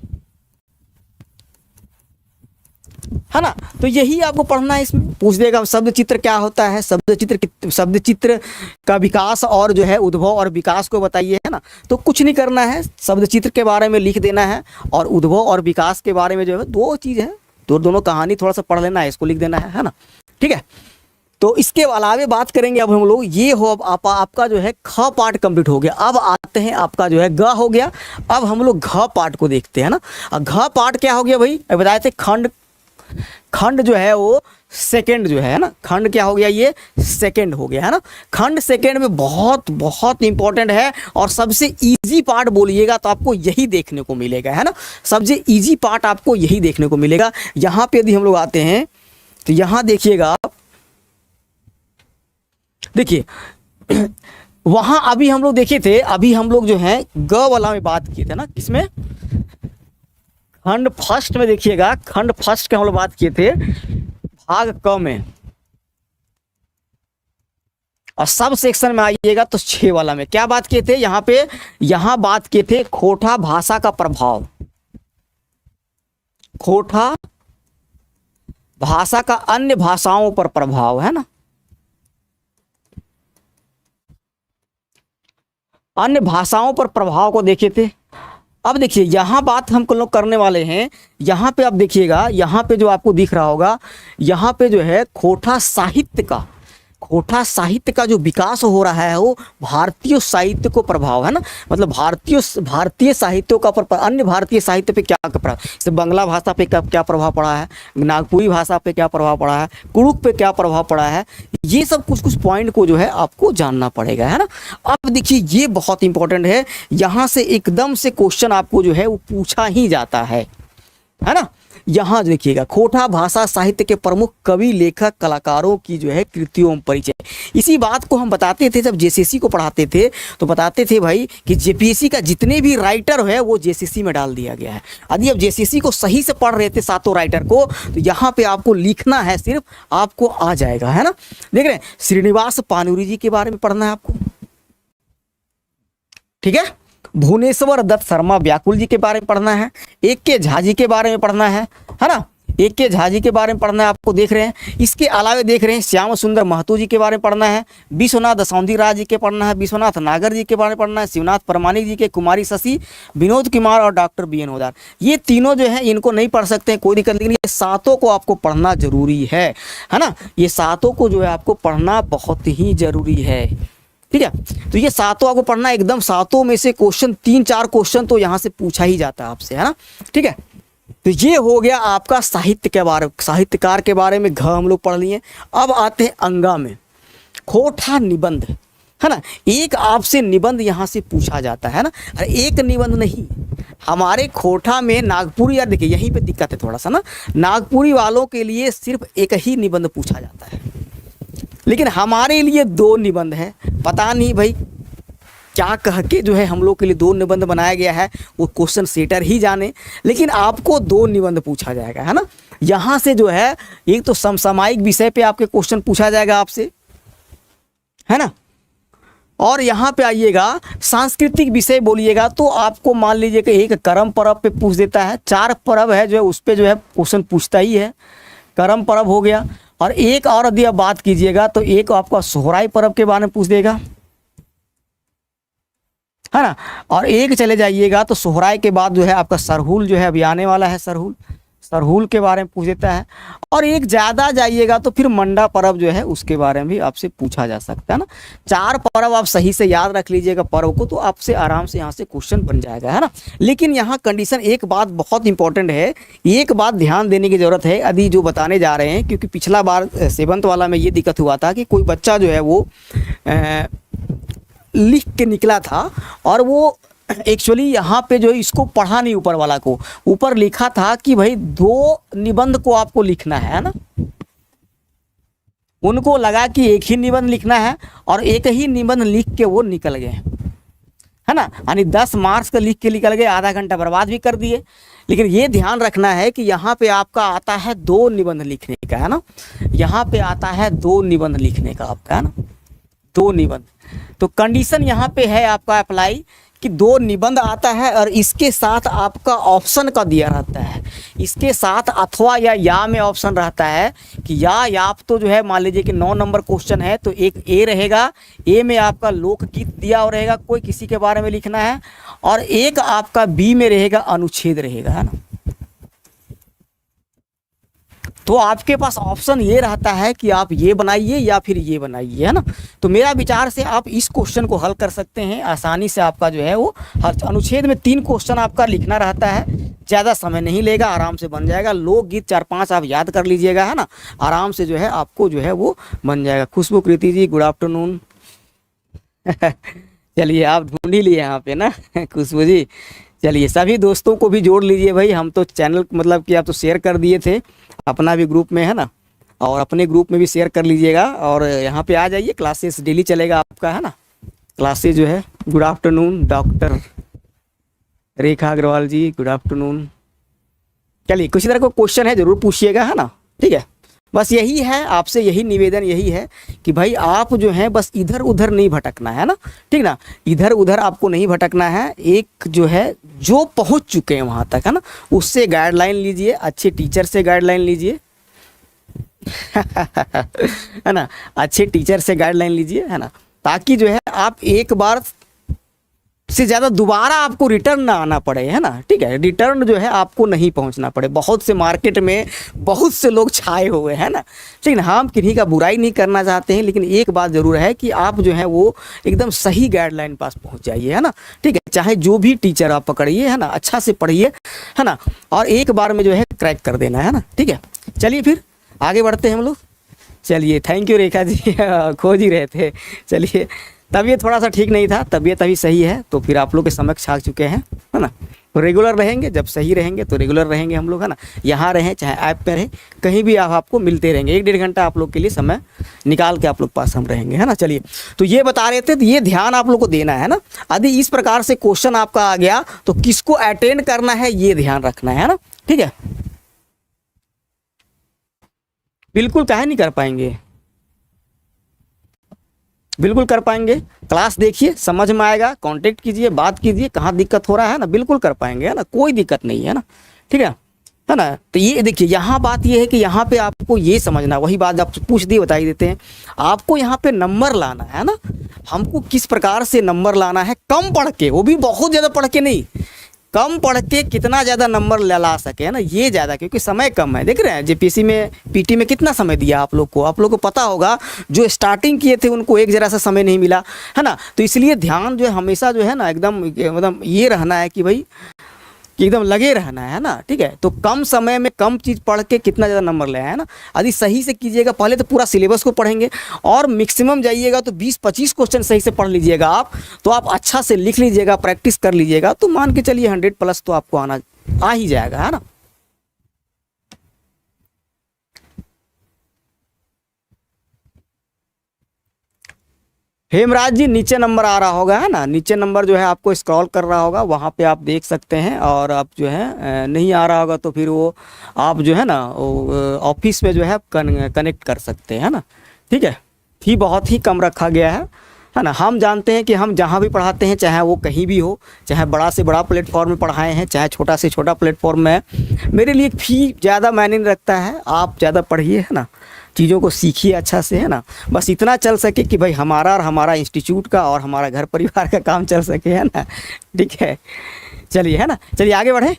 है ना। तो यही आपको पढ़ना है। इसमें पूछ देगा शब्द चित्र क्या होता है, शब्द चित्र का विकास और जो है उद्भव और विकास को बताइए, है ना। तो कुछ नहीं करना है, शब्द चित्र के बारे में लिख देना है और उद्भव और विकास के बारे में जो है दो चीज़ है, दोनों कहानी थोड़ा सा पढ़ लेना है, इसको लिख देना है ना, ठीक है। तो इसके अलावे बात करेंगे अब हम लोग, ये हो अब आपका जो है ख पार्ट कंप्लीट हो गया। अब आते हैं आपका जो है ग हो गया। अब हम लोग घ पार्ट को देखते हैं ना। घ पार्ट क्या हो गया भाई, बताए थे खंड जो है वो सेकंड जो है ना, खंड क्या हो गया, ये सेकंड हो गया, है ना। खंड सेकंड में बहुत बहुत इंपॉर्टेंट है और सबसे इजी पार्ट बोलिएगा तो आपको यही देखने को मिलेगा, है ना। सबसे इजी पार्ट आपको यही देखने को मिलेगा। यहाँ पे यदि हम लोग आते हैं तो यहाँ देखिएगा आप, देखिए वहाँ अभी हम लोग देखे थे, अभी हम लोग जो है ग वाला में बात किए थे ना, किसमें, खंड फर्स्ट में। देखिएगा खंड फर्स्ट के हम लोग बात किए थे भाग क में, और सब सेक्शन में आइएगा तो 6 वाला में क्या बात किए थे, यहाँ पे यहाँ बात किए थे खोटा भाषा का प्रभाव, खोटा भाषा का अन्य भाषाओं पर प्रभाव, है ना, अन्य भाषाओं पर प्रभाव को देखे थे। अब देखिए यहाँ बात हम लोग करने वाले हैं, यहाँ पे आप देखिएगा, यहाँ पे जो आपको दिख रहा होगा, यहाँ पे जो है खोटा साहित्य का जो विकास हो रहा है वो भारतीय साहित्य को प्रभाव, है ना, मतलब भारतीय साहित्यों का अन्य भारतीय साहित्य पे क्या प्रभाव, जैसे बांग्ला भाषा पे क्या प्रभाव पड़ा है, नागपुरी भाषा पे क्या प्रभाव पड़ा है, कुड़ुक पे क्या प्रभाव पड़ा है, ये सब कुछ पॉइंट को जो है आपको जानना पड़ेगा, है ना। अब देखिए ये बहुत इंपॉर्टेंट है, यहाँ से एकदम से क्वेश्चन आपको जो है वो पूछा ही जाता है ना। यहाँ देखिएगा खोटा भाषा साहित्य के प्रमुख कवि लेखक कलाकारों की जो है कृतियों में परिचय। इसी बात को हम बताते थे जब जेसीसी को पढ़ाते थे, तो बताते थे भाई कि जेपीएससी का जितने भी राइटर है वो जेसीसी में डाल दिया गया है। यदि आप जेसीसी को सही से पढ़ रहे थे सातों राइटर को, तो यहाँ पे आपको लिखना है, सिर्फ आपको आ जाएगा, है ना। देख रहे हैं, श्रीनिवास पानुरी जी के बारे में पढ़ना है आपको, ठीक है। भुवनेश्वर दत्त शर्मा व्याकुल जी के बारे में पढ़ना है। एक के झा जी के बारे में पढ़ना है ना, एक के झा जी के बारे में पढ़ना है आपको, देख रहे हैं। इसके अलावा देख रहे हैं श्याम सुंदर महतो जी के बारे में पढ़ना है, विश्वनाथ दसौंधी राय जी के पढ़ना है, विश्वनाथ नागर जी के बारे में पढ़ना है, शिवनाथ परमाणिक जी के, कुमारी शशि, विनोद कुमार और डॉक्टर BN होदार। ये तीनों जो है इनको नहीं पढ़ सकते हैं, कोई दिक्कत, लेकिन ये सातों को आपको पढ़ना जरूरी है ना। ये सातों को जो है आपको पढ़ना बहुत ही जरूरी है, ठीक है। तो ये सातों आपको पढ़ना, एकदम सातों में से क्वेश्चन 3-4 क्वेश्चन तो यहाँ से पूछा ही जाता है आपसे, है ना, ठीक है। तो ये हो गया आपका साहित्यकार के बारे में घ हम लोग पढ़ लिए। अब आते हैं अंगा में, खोटा निबंध, है ना। एक आपसे निबंध यहाँ से पूछा जाता है ना, अरे एक निबंध नहीं, हमारे खोटा में नागपुरी, यार देखिए यहीं पे दिक्कत है थोड़ा सा ना, नागपुरी वालों के लिए सिर्फ एक ही निबंध पूछा जाता है, लेकिन हमारे लिए 2 निबंध है। पता नहीं भाई क्या कह के जो है हम लोग के लिए 2 निबंध बनाया गया है, वो क्वेश्चन सेटर ही जाने, लेकिन आपको 2 निबंध पूछा जाएगा, है ना। यहाँ से जो है एक तो समसामयिक विषय पे आपके क्वेश्चन पूछा जाएगा आपसे, है ना, और यहाँ पे आइएगा सांस्कृतिक विषय बोलिएगा तो आपको मान लीजिए कि एक करम पर्व पे पूछ देता है, 4 पर्व है जो है उस पर जो है क्वेश्चन पूछता ही है, करम पर्व हो गया। और एक और यदि आप बात कीजिएगा तो एक आपका सोहराई पर्व के बारे में पूछ देगा, है ना। और एक चले जाइएगा तो सोहराई के बाद जो है आपका सरहुल जो है अभी आने वाला है, सरहुल के बारे में पूछ देता है। और एक ज़्यादा जाइएगा तो फिर मंडा पर्व जो है उसके बारे में भी आपसे पूछा जा सकता है ना। 4 पर्व आप सही से याद रख लीजिएगा पर्व को, तो आपसे आराम से यहाँ से क्वेश्चन बन जाएगा, है ना। लेकिन यहाँ कंडीशन, एक बात बहुत इंपॉर्टेंट है, एक बात ध्यान देने की ज़रूरत है यदि जो बताने जा रहे हैं, क्योंकि पिछला बार 7th वाला में ये दिक्कत हुआ था कि कोई बच्चा जो है वो लिख के निकला था और वो एक्चुअली यहाँ पे जो इसको पढ़ा नहीं, ऊपर वाला को, ऊपर लिखा था कि भाई 2 निबंध को आपको लिखना है ना, उनको लगा कि एक ही निबंध लिखना है और एक ही निबंध लिख के वो निकल गए, है ना, यानी 10 मार्क्स का लिख के निकल गए, आधा घंटा बर्बाद भी कर दिए। लेकिन ये ध्यान रखना है कि यहाँ पे आपका आता है 2 निबंध लिखने का, है ना, यहाँ पे आता है 2 निबंध लिखने का आपका, है ना, 2 निबंध। तो कंडीशन यहाँ पे है आपका अप्लाई कि 2 निबंध आता है और इसके साथ आपका ऑप्शन का दिया रहता है, इसके साथ अथवा या में ऑप्शन रहता है कि या आप तो जो है मान लीजिए कि 9 नंबर क्वेश्चन है तो एक ए रहेगा, ए में आपका लोकगीत दिया और रहेगा, कोई किसी के बारे में लिखना है, और एक आपका बी में रहेगा अनुच्छेद रहेगा, है ना। तो आपके पास ऑप्शन ये रहता है कि आप ये बनाइए या फिर ये बनाइए, है ना। तो मेरा विचार से आप इस क्वेश्चन को हल कर सकते हैं आसानी से, आपका जो है वो अनुच्छेद में 3 क्वेश्चन आपका लिखना रहता है, ज़्यादा समय नहीं लेगा, आराम से बन जाएगा। लोकगीत 4-5 आप याद कर लीजिएगा, है ना, आराम से जो है आपको जो है वो बन जाएगा। खुशबू कृति जी गुड आफ्टरनून। चलिए आप ढूंढ ही लिए यहाँ पे ना खुशबू जी। चलिए सभी दोस्तों को भी जोड़ लीजिए भाई, हम तो चैनल मतलब कि आप तो शेयर कर दिए थे अपना भी ग्रुप में, है ना, और अपने ग्रुप में भी शेयर कर लीजिएगा और यहाँ पे आ जाइए, क्लासेस डेली चलेगा आपका, है ना, क्लासेस जो है। गुड आफ्टरनून डॉक्टर रेखा अग्रवाल जी गुड आफ्टरनून। चलिए कुछ तरह का क्वेश्चन है ज़रूर पूछिएगा, है ना, ठीक है। बस यही है, आपसे यही निवेदन यही है कि भाई आप जो है बस इधर उधर नहीं भटकना है ना, ठीक ना, इधर उधर आपको नहीं भटकना है। एक जो है जो पहुंच चुके हैं वहां तक, है ना, उससे गाइडलाइन लीजिए, अच्छे टीचर से गाइडलाइन लीजिए है ना, अच्छे टीचर से गाइडलाइन लीजिए, है ना, ताकि जो है आप एक बार से ज़्यादा दोबारा आपको रिटर्न ना आना पड़े, है ना, ठीक है, रिटर्न जो है आपको नहीं पहुंचना पड़े। बहुत से मार्केट में बहुत से लोग छाए हुए हैं ना, ठीक है, हम किन्हीं का बुराई नहीं करना चाहते हैं, लेकिन एक बात ज़रूर है कि आप जो है वो एकदम सही गाइडलाइन पास पहुंच जाइए, है ना, ठीक है, चाहे जो भी टीचर आप पकड़िए, है ना, अच्छा से पढ़िए, है ना, और एक बार में जो है क्रैक कर देना, है ना, ठीक है। चलिए फिर आगे बढ़ते हैं हम लोग। चलिए थैंक यू रेखा जी खोज ही रहे थे। चलिए तबीयत थोड़ा सा ठीक नहीं था, तबीयत अभी सही है, तो फिर आप लोग के समक्ष आ चुके हैं, है ना। तो रेगुलर रहेंगे, जब सही रहेंगे तो रेगुलर रहेंगे हम लोग, है ना, यहाँ रहें चाहे ऐप पे रहें, कहीं भी आप आपको मिलते रहेंगे। 1-1.5 घंटा आप लोग के लिए समय निकाल के आप लोग पास हम रहेंगे, है ना। चलिए तो ये बता रहे थे, तो ये ध्यान आप लोग को देना है ना। यदि इस प्रकार से क्वेश्चन आपका आ गया तो किसको अटेंड करना है ये ध्यान रखना है ना, ठीक है। बिल्कुल काहे नहीं कर पाएंगे, बिल्कुल कर पाएंगे। क्लास देखिए, समझ में आएगा, कांटेक्ट कीजिए, बात कीजिए, कहाँ दिक्कत हो रहा है ना, बिल्कुल कर पाएंगे, है ना, कोई दिक्कत नहीं है ना, ठीक है ना। तो ये देखिए यहाँ बात ये है कि यहाँ पे आपको ये समझना, वही बात आप पूछ दिए बता ही देते हैं, आपको यहाँ पे नंबर लाना है ना। हमको किस प्रकार से नंबर लाना है, कम पढ़ के, वो भी बहुत ज़्यादा पढ़ के नहीं, कम पढ़ के कितना ज़्यादा नंबर ला सके, है ना, ये ज़्यादा, क्योंकि समय कम है। देख रहे हैं जेपीसी में पीटी में कितना समय दिया आप लोग को पता होगा, जो स्टार्टिंग किए थे उनको एक जरा सा समय नहीं मिला, है ना। तो इसलिए ध्यान जो है हमेशा जो है ना एकदम मतलब ये रहना है कि भाई कि एकदम लगे रहना है ना, ठीक है। तो कम समय में कम चीज़ पढ़ के कितना ज़्यादा नंबर ले है ना। यदि सही से कीजिएगा, पहले तो पूरा सिलेबस को पढ़ेंगे और मैक्सिमम जाइएगा तो 20-25 क्वेश्चन सही से पढ़ लीजिएगा आप, तो आप अच्छा से लिख लीजिएगा, प्रैक्टिस कर लीजिएगा, तो मान के चलिए 100+ तो आपको आ ही जाएगा, है ना। हेमराज जी नीचे नंबर आ रहा होगा, है ना, नीचे नंबर जो है आपको स्क्रॉल कर रहा होगा, वहाँ पे आप देख सकते हैं। और आप जो है नहीं आ रहा होगा तो फिर वो आप जो है ना ऑफिस में जो है कनेक्ट कर सकते हैं, है ना, ठीक है। फी बहुत ही कम रखा गया है ना। हम जानते हैं कि हम जहाँ भी पढ़ाते हैं, चाहे वो कहीं भी हो, चाहे बड़ा से बड़ा प्लेटफॉर्म में पढ़ाए हैं, चाहे छोटा से छोटा प्लेटफॉर्म में है, मेरे लिए फ़ी ज़्यादा मायने नहीं रखता है। आप ज़्यादा पढ़िए, है ना, चीज़ों को सीखिए अच्छा से, है ना, बस इतना चल सके कि भाई हमारा और हमारा इंस्टीट्यूट का और हमारा घर परिवार का काम चल सके, है ना, ठीक है। चलिए, है ना, चलिए आगे बढ़ें।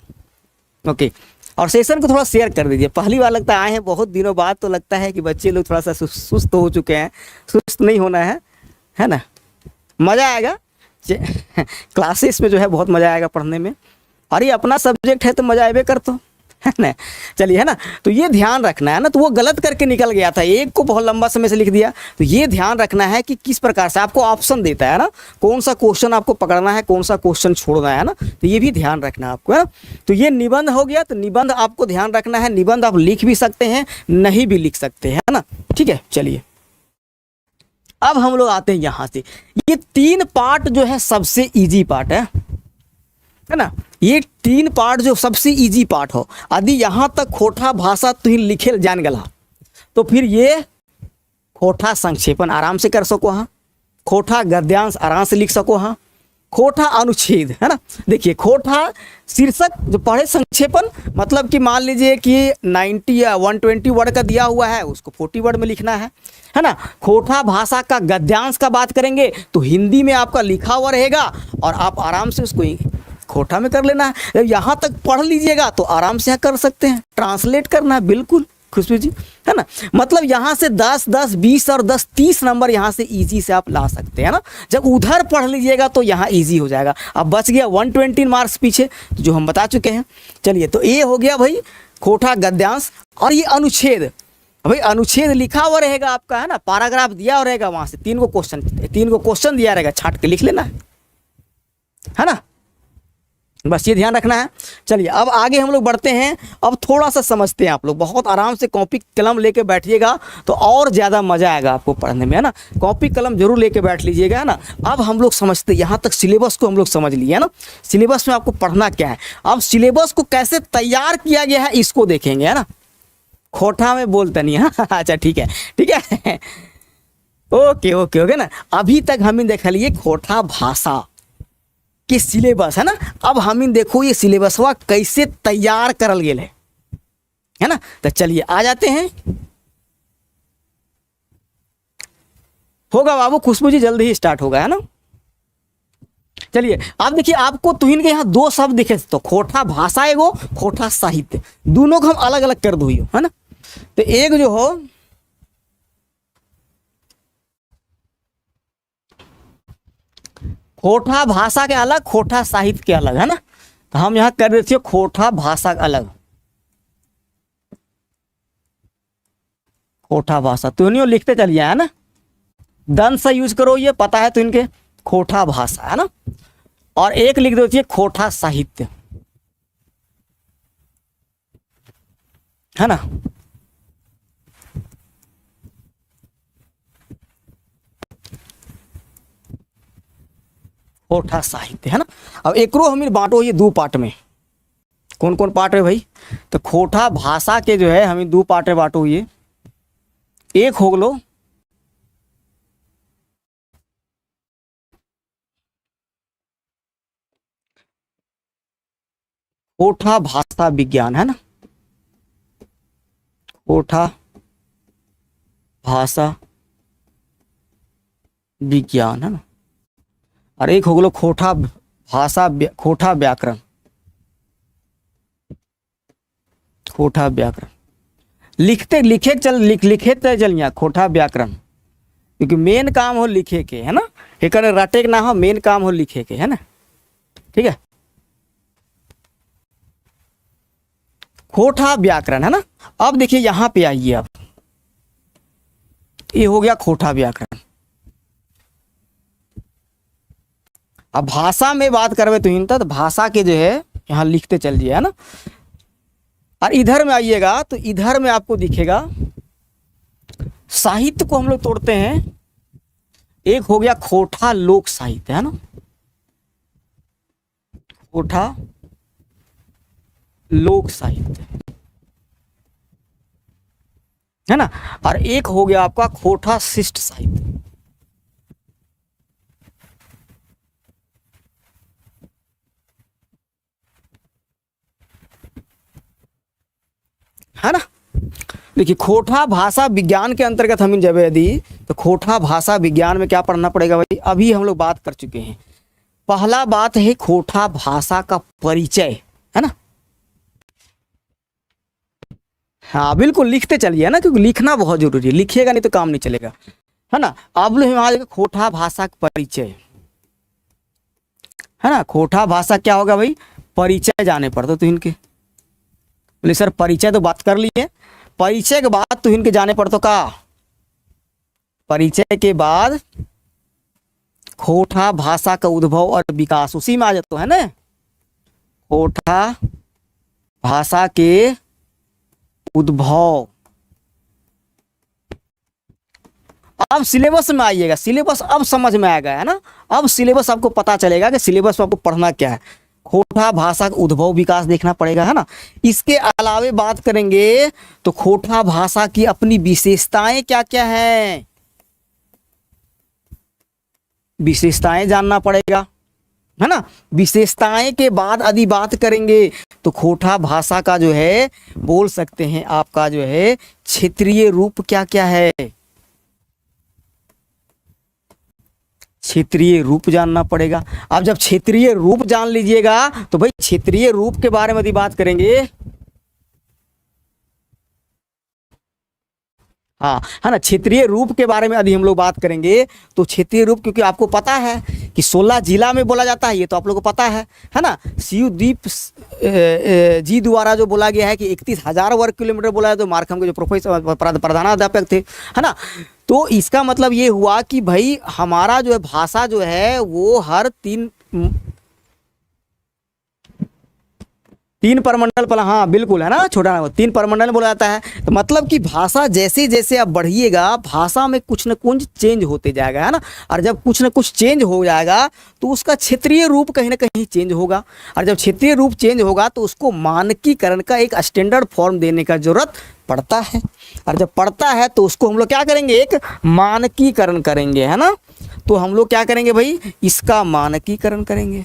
ओके, और सेशन को थोड़ा शेयर कर दीजिए। पहली बार लगता है आए हैं बहुत दिनों बाद, तो लगता है कि बच्चे लोग थोड़ा सा सुस्त हो चुके हैं। सुस्त नहीं होना है ना, मज़ा आएगा क्लासेस में जो है, बहुत मज़ा आएगा पढ़ने में। और ये अपना सब्जेक्ट है तो मज़ा आएगा कर, तो है ना। चलिए, है ना, तो ये ध्यान रखना है ना। तो वो गलत करके निकल गया था, एक को बहुत लंबा समय से लिख दिया, तो ये ध्यान रखना है कि किस प्रकार से आपको ऑप्शन देता है ना, कौन सा क्वेश्चन आपको पकड़ना है, कौन सा क्वेश्चन छोड़ना है ना, तो ये भी ध्यान रखना है आपको, है ना। तो ये निबंध हो गया, तो निबंध आपको ध्यान रखना है। निबंध आप लिख भी सकते हैं, नहीं भी लिख सकते हैं, है ना, ठीक है। चलिए अब हम लोग आते हैं यहाँ से, ये 3 पार्ट जो है सबसे इजी पार्ट है ना। ये 3 पार्ट जो सबसे इजी पार्ट हो, यदि यहाँ तक खोटा भाषा तुम लिखे जान गला तो फिर ये खोटा संक्षेपण आराम से कर सको, हाँ खोटा गद्यांश आराम से लिख सको, हाँ खोटा अनुच्छेद है ना। देखिए खोटा शीर्षक जो पढ़े संक्षेपण, मतलब कि मान लीजिए कि 90 या 120 वर्ड का दिया हुआ है, उसको 40 वर्ड में लिखना है ना। खोटा भाषा का गद्यांश का बात करेंगे तो हिंदी में आपका लिखा हुआ रहेगा और आप आराम से उसको खोटा में कर लेना है। जब यहाँ तक पढ़ लीजिएगा तो आराम से कर सकते हैं, ट्रांसलेट करना है, बिल्कुल खुशबू जी है ना। मतलब यहाँ से 10, 10, 20 और 10, 30 नंबर यहाँ से इजी से आप ला सकते हैं ना। जब उधर पढ़ लीजिएगा तो यहाँ इजी हो जाएगा। अब बच गया 120 मार्क्स पीछे जो हम बता चुके हैं। चलिए तो ये हो गया भाई खोटा गद्यांश। और ये अनुच्छेद, भाई अनुच्छेद लिखा हुआ रहेगा आपका है ना, पैराग्राफ दिया हुआ रहेगा, वहाँ से 3 को क्वेश्चन दिया रहेगा, छांट के लिख लेना है ना। बस ये ध्यान रखना है। चलिए अब आगे हम लोग बढ़ते हैं, अब थोड़ा सा समझते हैं। आप लोग बहुत आराम से कॉपी कलम लेके बैठिएगा तो और ज़्यादा मज़ा आएगा आपको पढ़ने में है ना। कॉपी कलम जरूर लेके बैठ लीजिएगा है ना। अब हम लोग समझते हैं, यहाँ तक सिलेबस को हम लोग समझ लिए है ना। सिलेबस में आपको पढ़ना क्या है, अब सिलेबस को कैसे तैयार किया गया है इसको देखेंगे है ना। खोटा में बोलते नहीं है अच्छा ठीक है ओके ओके ओके ना। अभी तक हम देख लिए खोटा भाषा के सिलेबस है ना। अब हम देखो ये सिलेबसवा कैसे तैयार करल गेल है ना। तो चलिए आ जाते हैं। होगा बाबू खुशबू जी, जल्दी ही स्टार्ट होगा है ना। चलिए आप देखिए, आपको तुहिन के यहाँ 2 शब्द दिखे तो खोटा भाषा एगो खोटा साहित्य, दोनों को हम अलग अलग कर दो है ना। तो एक जो हो खोटा भाषा के अलग, खोटा साहित्य के अलग है ना। तो हम यहाँ कर देते खोटा भाषा का अलग, खोटा भाषा तो नहीं लिखते चलिए है ना। दंत से यूज करो, ये पता है तो इनके खोटा भाषा है ना। और एक लिख दो खोटा साहित्य है ना। खोटा साहित्य है ना। अब एकरो हम बांटो ये 2 पार्ट में। कौन कौन पार्ट है भाई, तो खोटा भाषा के जो है हम 2 पार्ट में बांटो। ये एक हो गलो खोटा भाषा विज्ञान है ना, खोटा भाषा विज्ञान है ना। और एक हो गलो खोटा भाषा खोटा व्याकरण, खोटा व्याकरण लिखे चल यहाँ खोटा व्याकरण, क्योंकि मेन काम हो लिखे के है ना। एक रटे के ना हो, मेन काम हो लिखे के है ना। ठीक है, खोटा व्याकरण है ना। अब देखिए यहाँ पे आइए, अब ये हो गया खोटा व्याकरण। अब भाषा में बात करवे तो भाषा के जो है यहाँ लिखते चलिए है ना। और इधर में आइएगा तो इधर में आपको दिखेगा साहित्य को हम लोग तोड़ते हैं। एक हो गया खोटा लोक साहित्य है ना, खोटा लोक साहित्य है ना। और एक हो गया आपका खोटा शिष्ट साहित्य है ना। देखिए खोटा भाषा विज्ञान के अंतर्गत हम जब यदि तो खोटा भाषा विज्ञान में क्या पढ़ना पड़ेगा भाई, अभी हम लोग बात कर चुके हैं। पहला बात है खोटा भाषा का परिचय है ना। हाँ बिल्कुल लिखते चलिए ना, क्योंकि लिखना बहुत जरूरी है, लिखिएगा नहीं तो काम नहीं चलेगा है ना। अब लोग खोटा भाषा का परिचय है ना। खोटा भाषा क्या होगा भाई, परिचय जाने पड़ता तो इनके बोले सर परिचय तो बात कर लिए, परिचय के बाद तो इनके जाने पड़तो का, परिचय के बाद खोटा भाषा का उद्भव और विकास उसी में आ जाता है ना। खोटा भाषा के उद्भव अब सिलेबस में आइएगा, सिलेबस अब समझ में आएगा, है ना। अब सिलेबस आपको पता चलेगा कि सिलेबस में आपको पढ़ना क्या है। खोटा भाषा का उद्भव विकास देखना पड़ेगा, है ना। इसके अलावे बात करेंगे तो खोटा भाषा की अपनी विशेषताएं क्या क्या हैं, विशेषताएं जानना पड़ेगा, है ना। विशेषताएं के बाद यदि बात करेंगे तो खोटा भाषा का जो है बोल सकते हैं आपका जो है क्षेत्रीय रूप क्या क्या है, क्षेत्रीय रूप जानना पड़ेगा। अब जब क्षेत्रीय रूप जान लीजिएगा तो भाई क्षेत्रीय रूप के बारे में यदि बात करेंगे, हाँ है ना, क्षेत्रीय रूप के बारे में यदि हम लोग बात करेंगे तो क्षेत्रीय रूप, क्योंकि आपको पता है कि 16 जिला में बोला जाता है, ये तो आप लोगों को पता है ना। सीयूदीप जी द्वारा जो बोला गया है कि 31,000 वर्ग किलोमीटर बोला है, तो मार्कहम के जो प्रोफेसर प्रधानाध्यापक थे, है ना। तो इसका मतलब ये हुआ कि भाई हमारा जो है भाषा जो है वो हर तीन परमंडल पर, हाँ बिल्कुल, है ना, छोटा 3 परमंडल में बोला जाता है। तो मतलब कि भाषा जैसे जैसे आप बढ़िएगा भाषा में कुछ न कुछ चेंज होते जाएगा, है ना। और जब कुछ न कुछ चेंज हो जाएगा तो उसका क्षेत्रीय रूप कहीं ना कहीं चेंज होगा, और जब क्षेत्रीय रूप चेंज होगा तो उसको मानकीकरण का एक स्टैंडर्ड फॉर्म देने का जरूरत पड़ता है, और जब पड़ता है तो उसको हम लोग क्या करेंगे, एक मानकीकरण करेंगे, है ना। तो हम लोग क्या करेंगे भाई, इसका मानकीकरण करेंगे,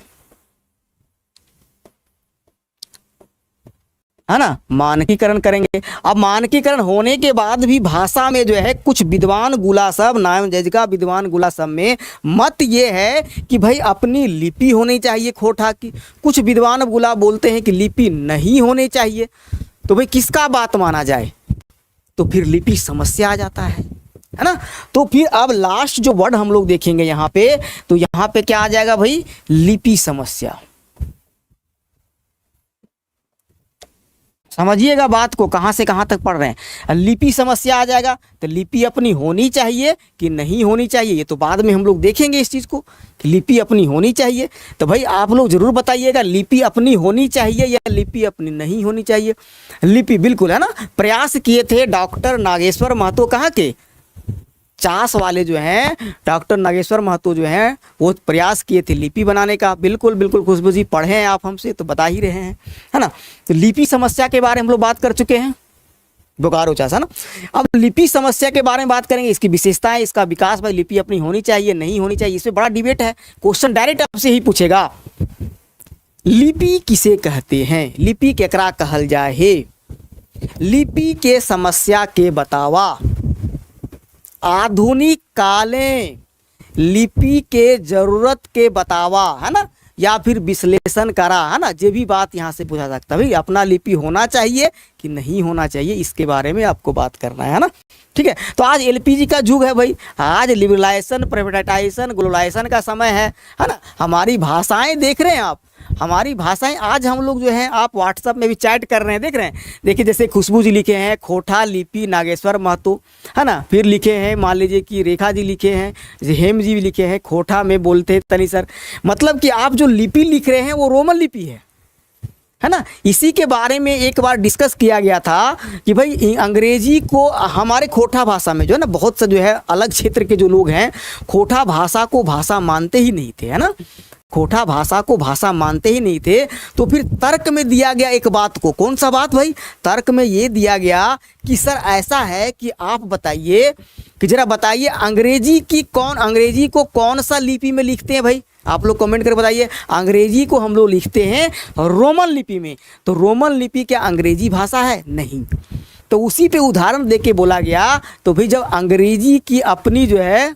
है ना, मानकीकरण करेंगे। अब मानकीकरण होने के बाद भी भाषा में जो है कुछ विद्वान गुला सब, नायम जजका विद्वान गुला सब में मत ये है कि भाई अपनी लिपि होनी चाहिए खोटा की, कुछ विद्वान गुला बोलते हैं कि लिपि नहीं होनी चाहिए। तो भाई किसका बात माना जाए, तो फिर लिपि समस्या आ जाता है ना। तो फिर अब लास्ट जो वर्ड हम लोग देखेंगे यहाँ पे, तो यहाँ पे क्या आ जाएगा भाई, लिपि समस्या। समझिएगा बात को, कहाँ से कहाँ तक पढ़ रहे हैं। लिपि समस्या आ जाएगा तो लिपि अपनी होनी चाहिए कि नहीं होनी चाहिए, ये तो बाद में हम लोग देखेंगे इस चीज़ को कि लिपि अपनी होनी चाहिए। तो भाई आप लोग जरूर बताइएगा लिपि अपनी होनी चाहिए या लिपि अपनी नहीं होनी चाहिए। लिपि बिल्कुल, है ना। प्रयास किए थे डॉक्टर नागेश्वर महतो, कहाँ के, चास वाले जो हैं डॉक्टर नागेश्वर महतो जो हैं, वो प्रयास किए थे लिपि बनाने का। बिल्कुल बिल्कुल खुशबू जी, पढ़े हैं आप हमसे तो बता ही रहे हैं, है ना। तो लिपि समस्या के बारे में हम लोग बात कर चुके हैं, बोकारो चास, है ना। अब लिपि समस्या के बारे में बात करेंगे, इसकी विशेषताएं, इसका विकास, भाई लिपि अपनी होनी चाहिए नहीं होनी चाहिए, इसमें बड़ा डिबेट है। क्वेश्चन डायरेक्ट आपसे ही पूछेगा, लिपि किसे कहते हैं, लिपि केकरा कहल जाए है, लिपि के समस्या के बतावा, आधुनिक कालें लिपि के जरूरत के बतावा, है ना, या फिर विश्लेषण करा, है ना। ये भी बात यहाँ से पूछा सकता है, भाई अपना लिपि होना चाहिए कि नहीं होना चाहिए, इसके बारे में आपको बात करना है ना। ठीक है, तो आज एलपीजी का युग है भाई, आज लिबरलाइजेशन प्राइवेटाइजेशन ग्लोबलाइजेशन का समय है ना। हमारी भाषाएं देख रहे हैं आप, हमारी भाषाएं आज हम लोग जो है, आप व्हाट्सएप में भी चैट कर रहे हैं, देख रहे हैं। देखिए जैसे खुशबू जी लिखे हैं खोटा लिपि नागेश्वर महतो, है ना। फिर लिखे हैं मान लीजिए कि रेखा जी लिखे हैं, हेम जी भी लिखे हैं खोटा में बोलते हैं तनी सर। मतलब कि आप जो लिपि लिख रहे हैं वो रोमन लिपि है ना। इसी के बारे में एक बार डिस्कस किया गया था कि भाई अंग्रेजी को हमारे खोटा भाषा में जो है ना, बहुत से जो है अलग क्षेत्र के जो लोग हैं खोटा भाषा को भाषा मानते ही नहीं थे, है ना। खोटा भाषा को भाषा मानते ही नहीं थे। तो फिर तर्क में दिया गया एक बात को, कौन सा बात भाई, तर्क में ये दिया गया कि सर ऐसा है कि आप बताइए कि जरा बताइए अंग्रेजी को कौन सा लिपि में लिखते हैं भाई, आप लोग कमेंट कर बताइए। अंग्रेजी को हम लोग लिखते हैं रोमन लिपि में, तो रोमन लिपि क्या अंग्रेजी भाषा है, नहीं। तो उसी पे उदाहरण देके बोला गया, तो भाई जब अंग्रेजी की अपनी जो है,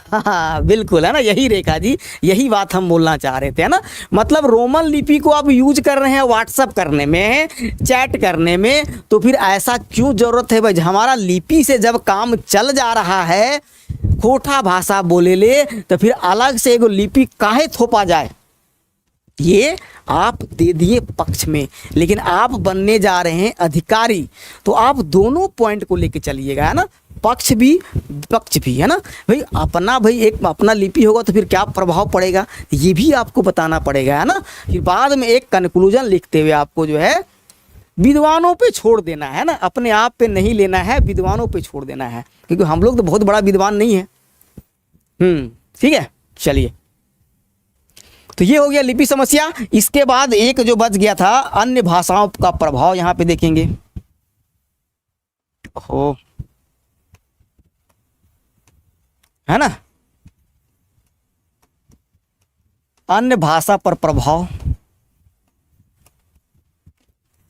हाँ बिल्कुल, है ना, यही रेखा जी, यही बात हम बोलना चाह रहे थे, है ना। मतलब रोमन लिपि को आप यूज कर रहे हैं व्हाट्सएप करने में, चैट करने में, तो फिर ऐसा क्यों जरूरत है भाई, हमारा लिपि से जब काम चल जा रहा है, खोटा भाषा बोले ले, तो फिर अलग से एगो लिपि काहे थोपा जाए, ये आप दे दिए पक्ष में, लेकिन आप बनने जा रहे हैं अधिकारी, तो आप दोनों पॉइंट को लेके चलिएगा, है ना, पक्ष भी विपक्ष भी, है ना। भाई अपना, भाई एक अपना लिपि होगा तो फिर क्या प्रभाव पड़ेगा, ये भी आपको बताना पड़ेगा, है ना। फिर बाद में एक कंक्लूजन लिखते हुए आपको जो है विद्वानों पे छोड़ देना है ना, अपने आप पे नहीं लेना है, विद्वानों पे छोड़ देना है, क्योंकि हम लोग तो बहुत बड़ा विद्वान नहीं है। ठीक है, चलिए, तो ये हो गया लिपि समस्या। इसके बाद एक जो बच गया था, अन्य भाषाओं का प्रभाव, यहां पे देखेंगे। हो, है ना, अन्य भाषा पर प्रभाव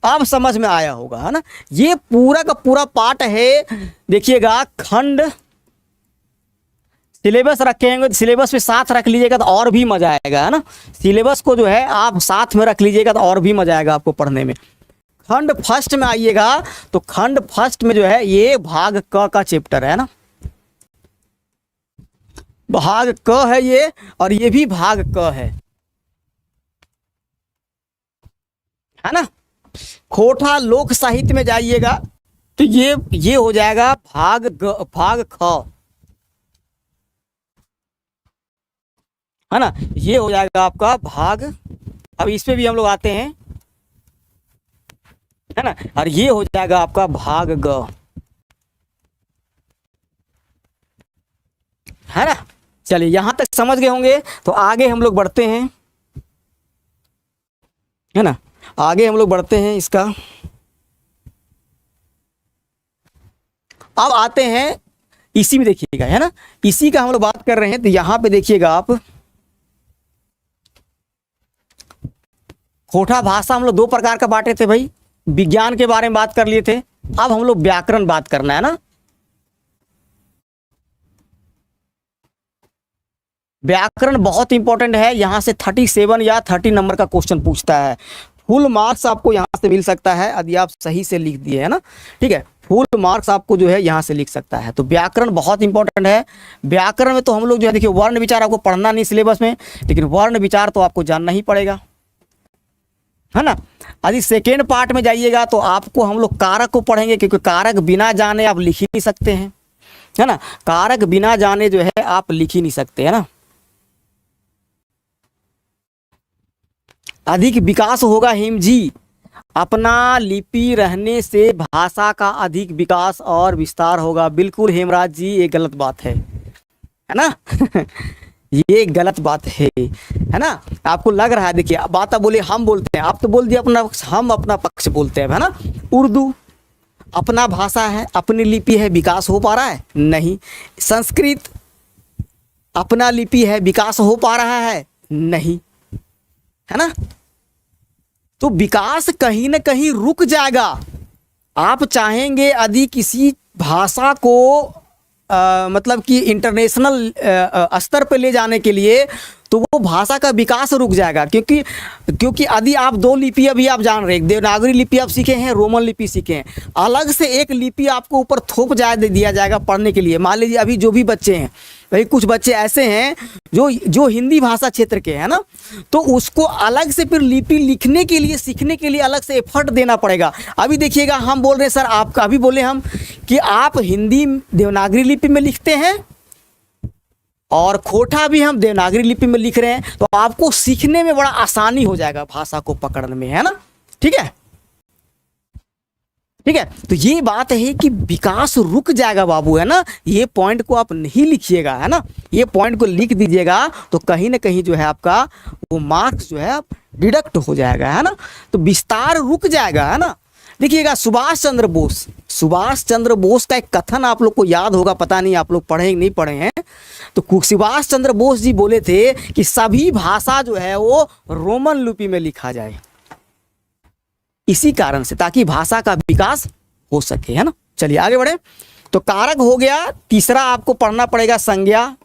अब समझ में आया होगा, है ना। ये पूरा का पूरा पार्ट है, देखिएगा, खंड सिलेबस रखेंगे, सिलेबस में साथ रख लीजिएगा तो और भी मजा आएगा, है ना। सिलेबस को जो है आप साथ में रख लीजिएगा तो और भी मजा आएगा आपको पढ़ने में। खंड फर्स्ट में आइएगा तो खंड फर्स्ट में जो है ये भाग क का चैप्टर है ना, भाग क है ये, और ये भी भाग क है ना। खोटा लोक साहित्य में जाइएगा तो ये हो जाएगा भाग ख, है ना, ये हो जाएगा आपका भाग। अब इस पे भी हम लोग आते हैं, है ना, और ये हो जाएगा आपका भाग ग, है ना। चलिए, यहां तक समझ गए होंगे, तो आगे हम लोग बढ़ते हैं, है ना, आगे हम लोग बढ़ते हैं इसका। अब आते हैं इसी में, देखिएगा, है ना, इसी का हम लोग बात कर रहे हैं। तो यहां पे देखिएगा आप, खोटा भाषा हम लोग दो प्रकार का बांटे थे भाई, विज्ञान के बारे में बात कर लिए थे। अब हम लोग व्याकरण बात करना है ना। व्याकरण बहुत इंपॉर्टेंट है, यहां से 37 या 30 नंबर का क्वेश्चन पूछता है। फुल मार्क्स आपको यहां से मिल सकता है यदि आप सही से लिख दिए, है ना। ठीक है, फुल मार्क्स आपको जो है यहां से लिख सकता है। तो व्याकरण बहुत इंपॉर्टेंट है। व्याकरण में तो हम लोग जो है, देखिए, वर्ण विचार आपको पढ़ना नहीं सिलेबस में, लेकिन वर्ण विचार तो आपको जानना ही पड़ेगा, है ना। यदि सेकेंड पार्ट में जाइएगा तो आपको हम लोग कारक को पढ़ेंगे, क्योंकि कारक बिना जाने आप लिख ही नहीं सकते हैं, है ना। कारक बिना जाने जो है आप लिख ही नहीं सकते, है ना। अधिक विकास होगा हिम जी, अपना लिपि रहने से भाषा का अधिक विकास और विस्तार होगा। बिल्कुल हेमराज जी, ये गलत बात है ना। ये गलत बात है ना। आपको लग रहा है, देखिए, बात आप बोले, हम बोलते हैं, आप तो बोल दिए अपना पक्ष, हम अपना पक्ष बोलते हैं, है ना। उर्दू अपना भाषा है, अपनी लिपि है, विकास हो पा रहा है नहीं। संस्कृत अपना लिपि है, विकास हो पा रहा है नहीं, है ना। तो विकास कहीं ना कहीं रुक जाएगा। आप चाहेंगे यदि किसी भाषा को मतलब कि इंटरनेशनल स्तर पे ले जाने के लिए, तो वो भाषा का विकास रुक जाएगा, क्योंकि यदि आप दो लिपि अभी आप जान रहे हैं, देवनागरी लिपि आप सीखे हैं, रोमन लिपि सीखे हैं, अलग से एक लिपि आपको ऊपर थोप दिया जाएगा पढ़ने के लिए। मान लीजिए अभी जो भी बच्चे हैं भाई, कुछ बच्चे ऐसे हैं जो हिंदी भाषा क्षेत्र के हैं ना, तो उसको अलग से फिर लिपि लिखने के लिए, सीखने के लिए अलग से एफर्ट देना पड़ेगा। अभी देखिएगा, हम बोल रहे हैं सर, आपका अभी बोले हम कि आप हिंदी देवनागरी लिपि में लिखते हैं और खोटा भी हम देवनागरी लिपि में लिख रहे हैं, तो आपको सीखने में बड़ा आसानी हो जाएगा भाषा को पकड़ने में, है ना। ठीक है, ठीक है। तो ये बात है कि विकास रुक जाएगा बाबू, है ना। ये पॉइंट को आप नहीं लिखिएगा, है ना, ये पॉइंट को लिख दीजिएगा, तो कहीं ना कहीं जो है आपका वो मार्क्स जो है आप डिडक्ट हो जाएगा, है ना। तो विस्तार रुक जाएगा, है ना। देखिएगा, सुभाष चंद्र बोस का एक कथन आप लोग को याद होगा, पता नहीं आप लोग पढ़े नहीं पढ़े हैं। तो सुभाष चंद्र बोस जी बोले थे कि सभी भाषा जो है वो रोमन लिपि में लिखा जाए, इसी कारण से, ताकि भाषा का विकास हो सके, है ना। चलिए आगे बढ़े। तो कारक हो गया। तीसरा आपको पढ़ना पड़ेगा संज्ञा,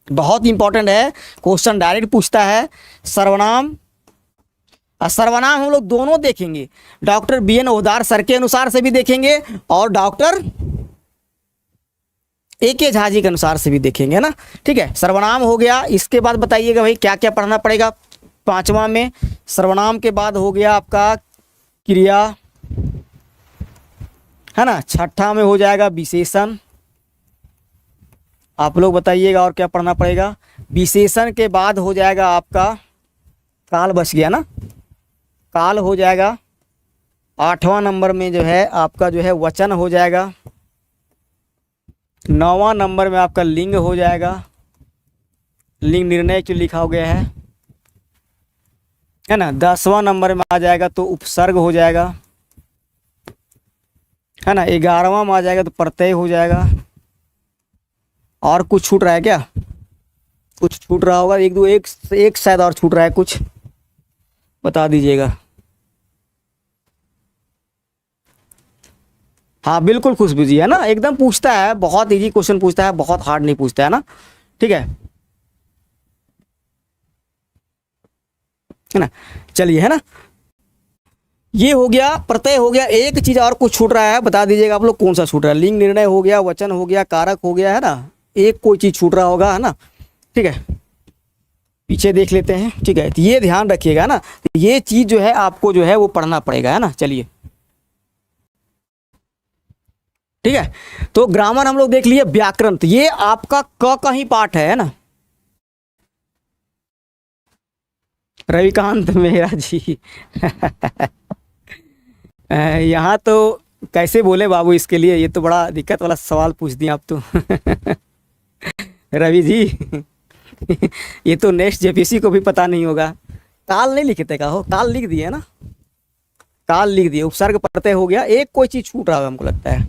बहुत इंपॉर्टेंट है, क्वेश्चन डायरेक्ट पूछता है। सर्वनाम, सर्वनाम हम लोग दोनों देखेंगे, डॉक्टर BN ओहदार सर के अनुसार से भी देखेंगे और डॉक्टर AK झा जी के अनुसार से भी देखेंगे, है ना। ठीक है, सर्वनाम हो गया। इसके बाद बताइएगा भाई क्या क्या पढ़ना पड़ेगा। पांचवा में सर्वनाम के बाद हो गया आपका क्रिया, है ना। छठा में हो जाएगा विशेषण। आप लोग बताइएगा और क्या पढ़ना पड़ेगा। विशेषण के बाद हो जाएगा आपका काल, बच गया ना, काल हो जाएगा। 8वां नंबर में जो है आपका जो है वचन हो जाएगा। 9वां नंबर में आपका लिंग हो जाएगा, लिंग निर्णय जो लिखा हो गया है ना। 10वां नंबर में आ जाएगा तो उपसर्ग हो जाएगा, है ना। 11वां में आ जाएगा तो प्रत्यय हो जाएगा। और कुछ छूट रहा है क्या? कुछ छूट रहा होगा, एक दो, एक शायद और छूट रहा है, कुछ बता दीजिएगा। हाँ बिल्कुल खुशबू जी, है ना, एकदम पूछता है, बहुत इजी क्वेश्चन पूछता है, बहुत हार्ड नहीं पूछता है ना, ठीक है ना। चलिए, है ना, ये हो गया, प्रत्यय हो गया। एक चीज और कुछ छूट रहा है, बता दीजिएगा आप लोग कौन सा छूट रहा है। लिंग निर्णय हो गया, वचन हो गया, कारक हो गया, है ना। एक कोई चीज छूट रहा होगा, है ना, ठीक है। पीछे देख लेते हैं, ठीक है। तो ये ध्यान रखिएगा ना, ये चीज जो है आपको जो है वो पढ़ना पड़ेगा, है ना। चलिए, ठीक है। तो ग्रामर हम लोग देख लिए। व्याकरण, तो ये आपका क का ही पार्ट है ना। रविकांत मेहरा जी यहाँ तो कैसे बोले बाबू इसके लिए, ये तो बड़ा दिक्कत वाला सवाल पूछ दिया आप तो रवि जी ये तो नेक्स्ट जेपीसी को भी पता नहीं होगा। काल नहीं लिखते का हो, काल लिख दिए ना, काल लिख दिए। उपसर्ग प्रत्यय हो गया, एक कोई चीज छूट रहा होगा हमको लगता है।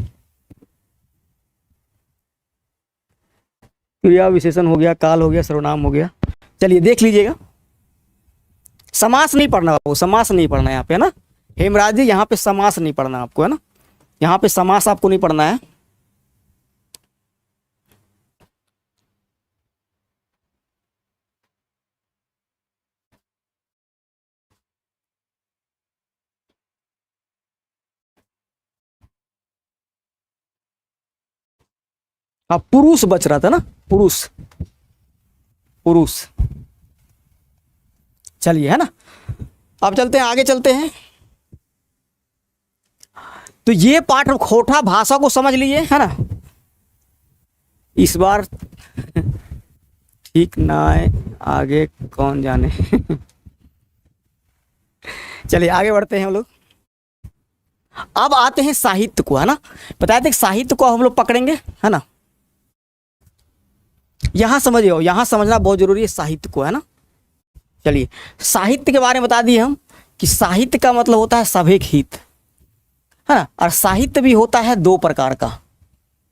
क्रिया विशेषण हो गया, काल हो गया, सर्वनाम हो गया। चलिए देख लीजिएगा। समास नहीं पढ़ना बाबू, समास नहीं पढ़ना है यहाँ पे, है ना। हेमराज जी, यहाँ पे समास नहीं पढ़ना आपको, है ना। यहाँ पे समास आपको नहीं पढ़ना है। हाँ, पुरुष बच रहा था ना, पुरुष, पुरुष। चलिए, है ना, अब चलते हैं, आगे चलते हैं। तो ये पाठ खोटा भाषा को समझ लीजिए, है ना। इस बार ठीक ना है, आगे कौन जाने चलिए आगे बढ़ते हैं हम लोग। अब आते हैं साहित्य को, है ना। बताए थे साहित्य को हम लोग पकड़ेंगे, है ना। यहां समझिए, यहां समझना बहुत जरूरी है साहित्य को, है ना। चलिए, साहित्य के बारे में बता दिए हम कि साहित्य का मतलब होता है सभेक हित, है ना। और साहित्य भी होता है दो प्रकार का।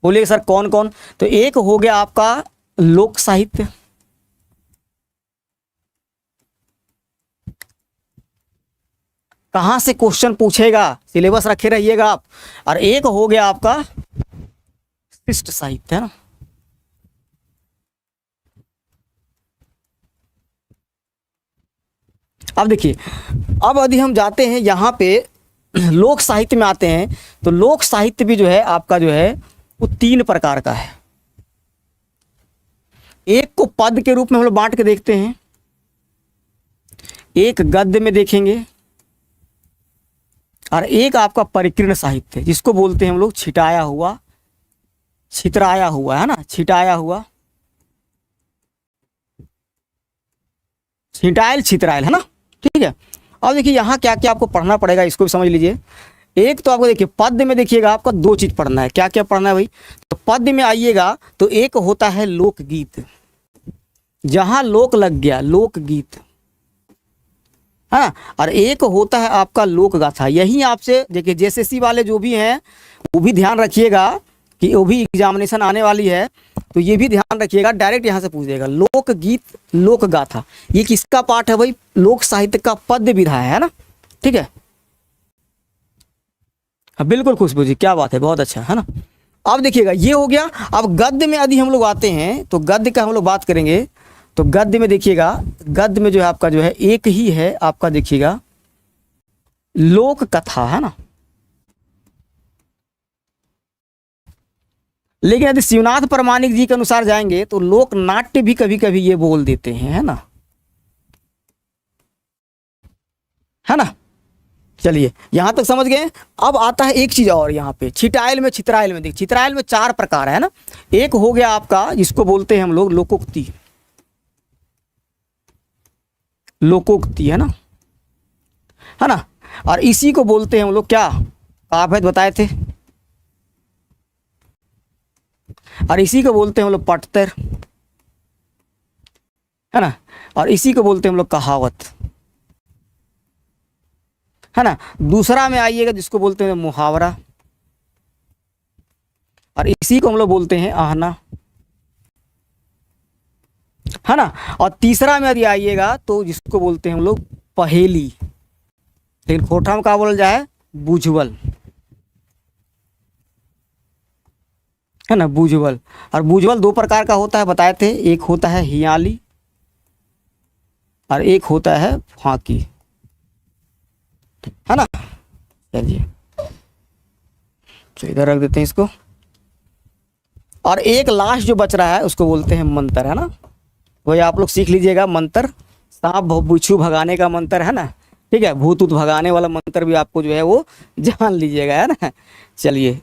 बोलिए सर कौन कौन? तो एक हो गया आपका लोक साहित्य, कहां से क्वेश्चन पूछेगा, सिलेबस रखे रहिएगा आप। और एक हो गया आपका शिष्ट साहित्य, है ना। अब देखिए, अब यदि हम जाते हैं यहाँ पे लोक साहित्य में आते हैं, तो लोक साहित्य भी जो है आपका जो है वो तीन प्रकार का है। एक को पद के रूप में हम लोग बांट के देखते हैं, एक गद्य में देखेंगे, और एक आपका परिकीर्ण साहित्य जिसको बोलते हैं हम लोग छिटाया हुआ, छितराया हुआ, है ना, छिटाया हुआ, छिटायल छितरायल, है ना, ठीक है। अब देखिए यहाँ क्या क्या आपको पढ़ना पड़ेगा, इसको भी समझ लीजिए। एक तो आपको देखिए पद्य में देखिएगा, आपका दो चीज पढ़ना है। क्या क्या पढ़ना है भाई? तो पद्य में आइएगा तो एक होता है लोकगीत, जहां लोक लग गया लोकगीत, हाँ। और एक होता है आपका लोक गाथा। यही आपसे देखिए जेएसएससी वाले जो भी हैं वो भी ध्यान रखिएगा कि वो भी एग्जामिनेशन आने वाली है, तो ये भी ध्यान रखिएगा, डायरेक्ट यहाँ से पूछ देगा लोकगीत लोक गाथा। ये किसका पाठ है भाई? लोक साहित्य का पद्य विधा है ना, ठीक है। हाँ बिल्कुल खुशबू जी, क्या बात है, बहुत अच्छा, है ना। अब देखिएगा ये हो गया। अब गद्य में यदि हम लोग आते हैं तो गद्य का हम लोग बात करेंगे। तो गद्य में देखिएगा, गद्य में जो है आपका जो है एक ही है आपका, देखिएगा लोक कथा, है ना। लेकिन यदि शिवनाथ प्रामाणिक जी के अनुसार जाएंगे तो लोक नाट्य भी कभी कभी ये बोल देते हैं, है ना, है ना। चलिए यहां तक समझ गए। अब आता है एक चीज और यहाँ पे, छिटायल में छितरायल में। देखिए छितरायल में चार प्रकार है ना। एक हो गया आपका जिसको बोलते हैं हम लोग लोकोक्ति, लोकोक्ति, है ना, है ना। और इसी को बोलते हैं हम लोग क्या, काव्य बताए थे, और इसी को बोलते हैं हम लोग पटतर, है ना, और इसी को बोलते हैं हम लोग कहावत, है ना। दूसरा में आइएगा जिसको बोलते हैं मुहावरा, और इसी को हम लोग बोलते हैं आहना, है ना। और तीसरा में यदि आइएगा तो जिसको बोलते हैं हम लोग पहेली, लेकिन खोटा में क्या बोला जाए, बुझवल, है ना, बुझवल। और बुझवल दो प्रकार का होता है बताए थे, एक होता है हियाली और एक होता है फांकी, है ना। चलिए तो इधर रख देते हैं इसको। और एक लास्ट जो बच रहा है उसको बोलते हैं मंत्र, है ना। वही आप लोग सीख लीजिएगा, मंत्र सांप बिच्छू भगाने का मंत्र, है ना, ठीक है, भूत ऊत भगाने वाला मंत्र भी आपको जो है वो जान लीजिएगा, है ना। चलिए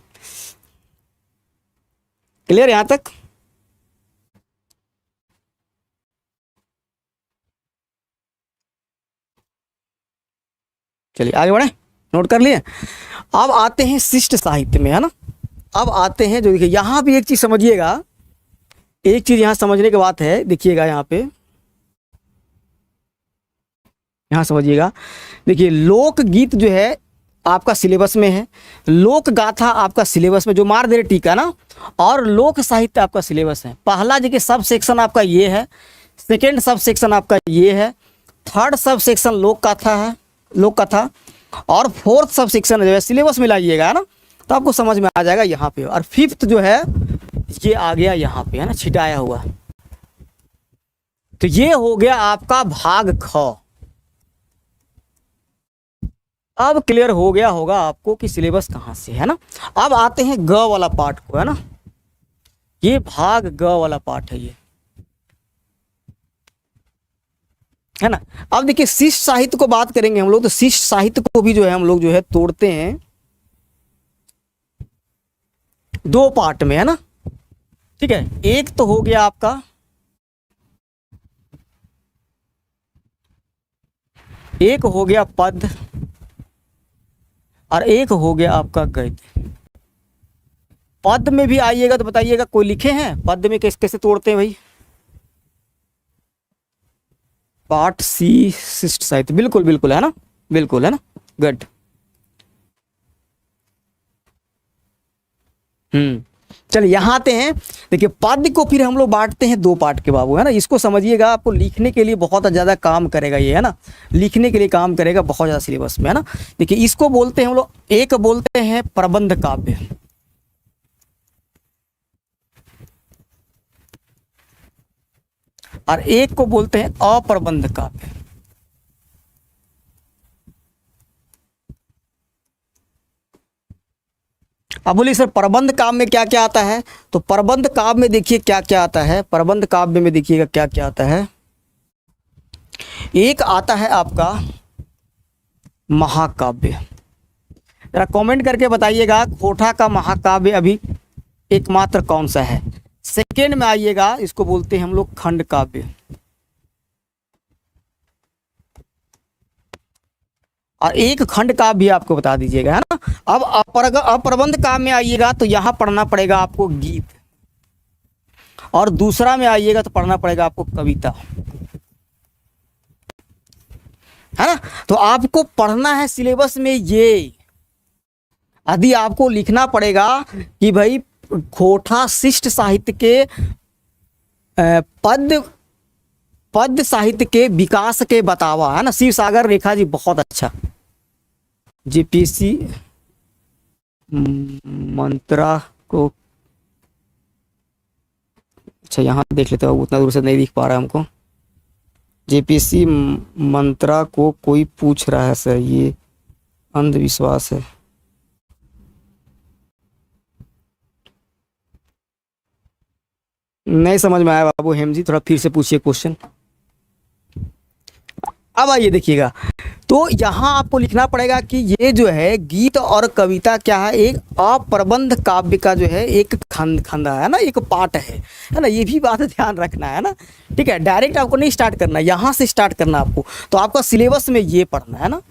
क्लियर यहाँ तक। चलिए आगे बढ़े, नोट कर लिए। अब आते हैं शिष्ट साहित्य में, है ना। अब आते हैं जो देखिए यहाँ भी एक चीज समझिएगा, एक चीज यहाँ समझने की बात है, देखिएगा यहाँ पे, यहाँ समझिएगा। देखिए लोकगीत जो है आपका सिलेबस में है, लोक गाथा आपका सिलेबस में, जो मार दे रहे टीका ना, और लोक साहित्य आपका सिलेबस है। पहला देखिए सब सेक्शन आपका ये है, सेकेंड सब सेक्शन आपका ये है, थर्ड सब सेक्शन लोक कथा है, लोक कथा, और फोर्थ सब सेक्शन जो है सिलेबस में लाइएगा, है ना, तो आपको समझ में आ जाएगा यहाँ पे। और फिफ्थ जो है ये आ गया यहाँ पे, है ना, छिटाया हुआ। तो ये हो गया आपका भाग ख। अब क्लियर हो गया होगा आपको कि सिलेबस कहाँ से है ना। अब आते हैं ग वाला पार्ट को, है ना, ये भाग ग वाला पार्ट है ये, है ना। अब देखिए शिष्ट साहित्य को बात करेंगे हम लोग, तो शिष्ट साहित्य को भी जो है हम लोग जो है तोड़ते हैं दो पार्ट में, है ना, ठीक है। एक तो हो गया आपका, एक हो गया पद और एक हो गया आपका गद्य। पद में भी आइएगा तो बताइएगा, कोई लिखे हैं पद में कैसे कैसे तोड़ते हैं भाई। पार्ट सी शिष्ट साहित्य, बिल्कुल बिल्कुल, है ना, बिल्कुल, है ना, गुड। चलिए यहाँ आते हैं। देखिए पद को फिर हम लोग बांटते हैं दो पार्ट के बाबू, है ना, इसको समझिएगा, आपको लिखने के लिए बहुत ज़्यादा काम करेगा ये, है ना, लिखने के लिए काम करेगा बहुत ज़्यादा सिलेबस में, है ना। देखिए इसको बोलते हैं हम लोग, एक बोलते हैं प्रबंध काव्य, और एक को बोलते हैं अप्रबंध काव्य। अब बोलिए सर प्रबंध काव्य में क्या क्या आता है, तो प्रबंध काव्य में देखिए क्या क्या आता है, प्रबंध काव्य में देखिएगा क्या क्या आता है। एक आता है आपका महाकाव्य, जरा कमेंट करके बताइएगा खोटा का महाकाव्य अभी एकमात्र कौन सा है। सेकेंड में आइएगा, इसको बोलते हैं हम लोग खंड काव्य, और एक खंड काव्य भी आपको बता दीजिएगा, है ना। अब अप्रबंध काव्य में आइएगा तो यहाँ पढ़ना पड़ेगा आपको गीत, और दूसरा में आइएगा तो पढ़ना पड़ेगा आपको कविता, है ना। तो आपको पढ़ना है सिलेबस में ये, यदि आपको लिखना पड़ेगा कि भाई खोटा शिष्ट साहित्य के पद साहित्य के विकास के बतावा, है ना। शिव सागर रेखा जी बहुत अच्छा, जेपीसी मंत्रा को, अच्छा यहाँ देख लेते हो, उतना दूर से नहीं दिख पा रहा है हमको। जेपीसी मंत्रा को कोई पूछ रहा है सर, ये अंधविश्वास है। नहीं समझ में आया बाबू हेम जी, थोड़ा फिर से पूछिए क्वेश्चन। अब आइए देखिएगा, तो यहाँ आपको लिखना पड़ेगा कि ये जो है गीत और कविता क्या है, एक अप्रबंध काव्य का जो है एक खंदा है ना, एक पार्ट है ना, ये भी बात ध्यान रखना है ना। ठीक है, डायरेक्ट आपको नहीं स्टार्ट करना, यहाँ से स्टार्ट करना आपको। तो आपका सिलेबस में ये पढ़ना है ना,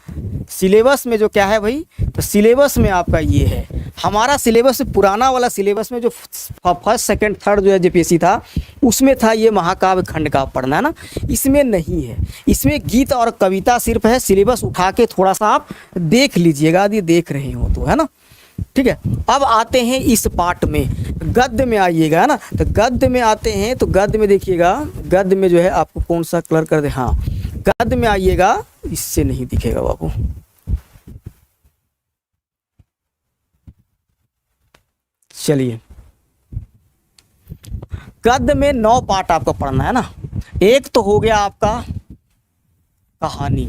सिलेबस में जो क्या है भाई, तो सिलेबस में आपका ये है, हमारा सिलेबस पुराना वाला सिलेबस में जो फर्स्ट सेकंड थर्ड जो है जेपीएससी था, उसमें था ये महाकाव्य खंड का पढ़ना है ना, इसमें नहीं है। इसमें गीत और कविता सिर्फ है, सिलेबस उठा के थोड़ा सा आप देख लीजिएगा यदि देख रहे हो तो, है ना। ठीक है, अब आते हैं इस पार्ट में, गद्य में आइएगा, है ना। तो गद्य में आते हैं, तो गद्य में देखिएगा, गद्य में जो है आपको कौन सा कलर कर दे, हाँ गद्य में आइएगा, इससे नहीं दिखेगा बाबू, चलिए गद्य में 9 पार्ट आपको पढ़ना है ना। एक तो हो गया आपका कहानी,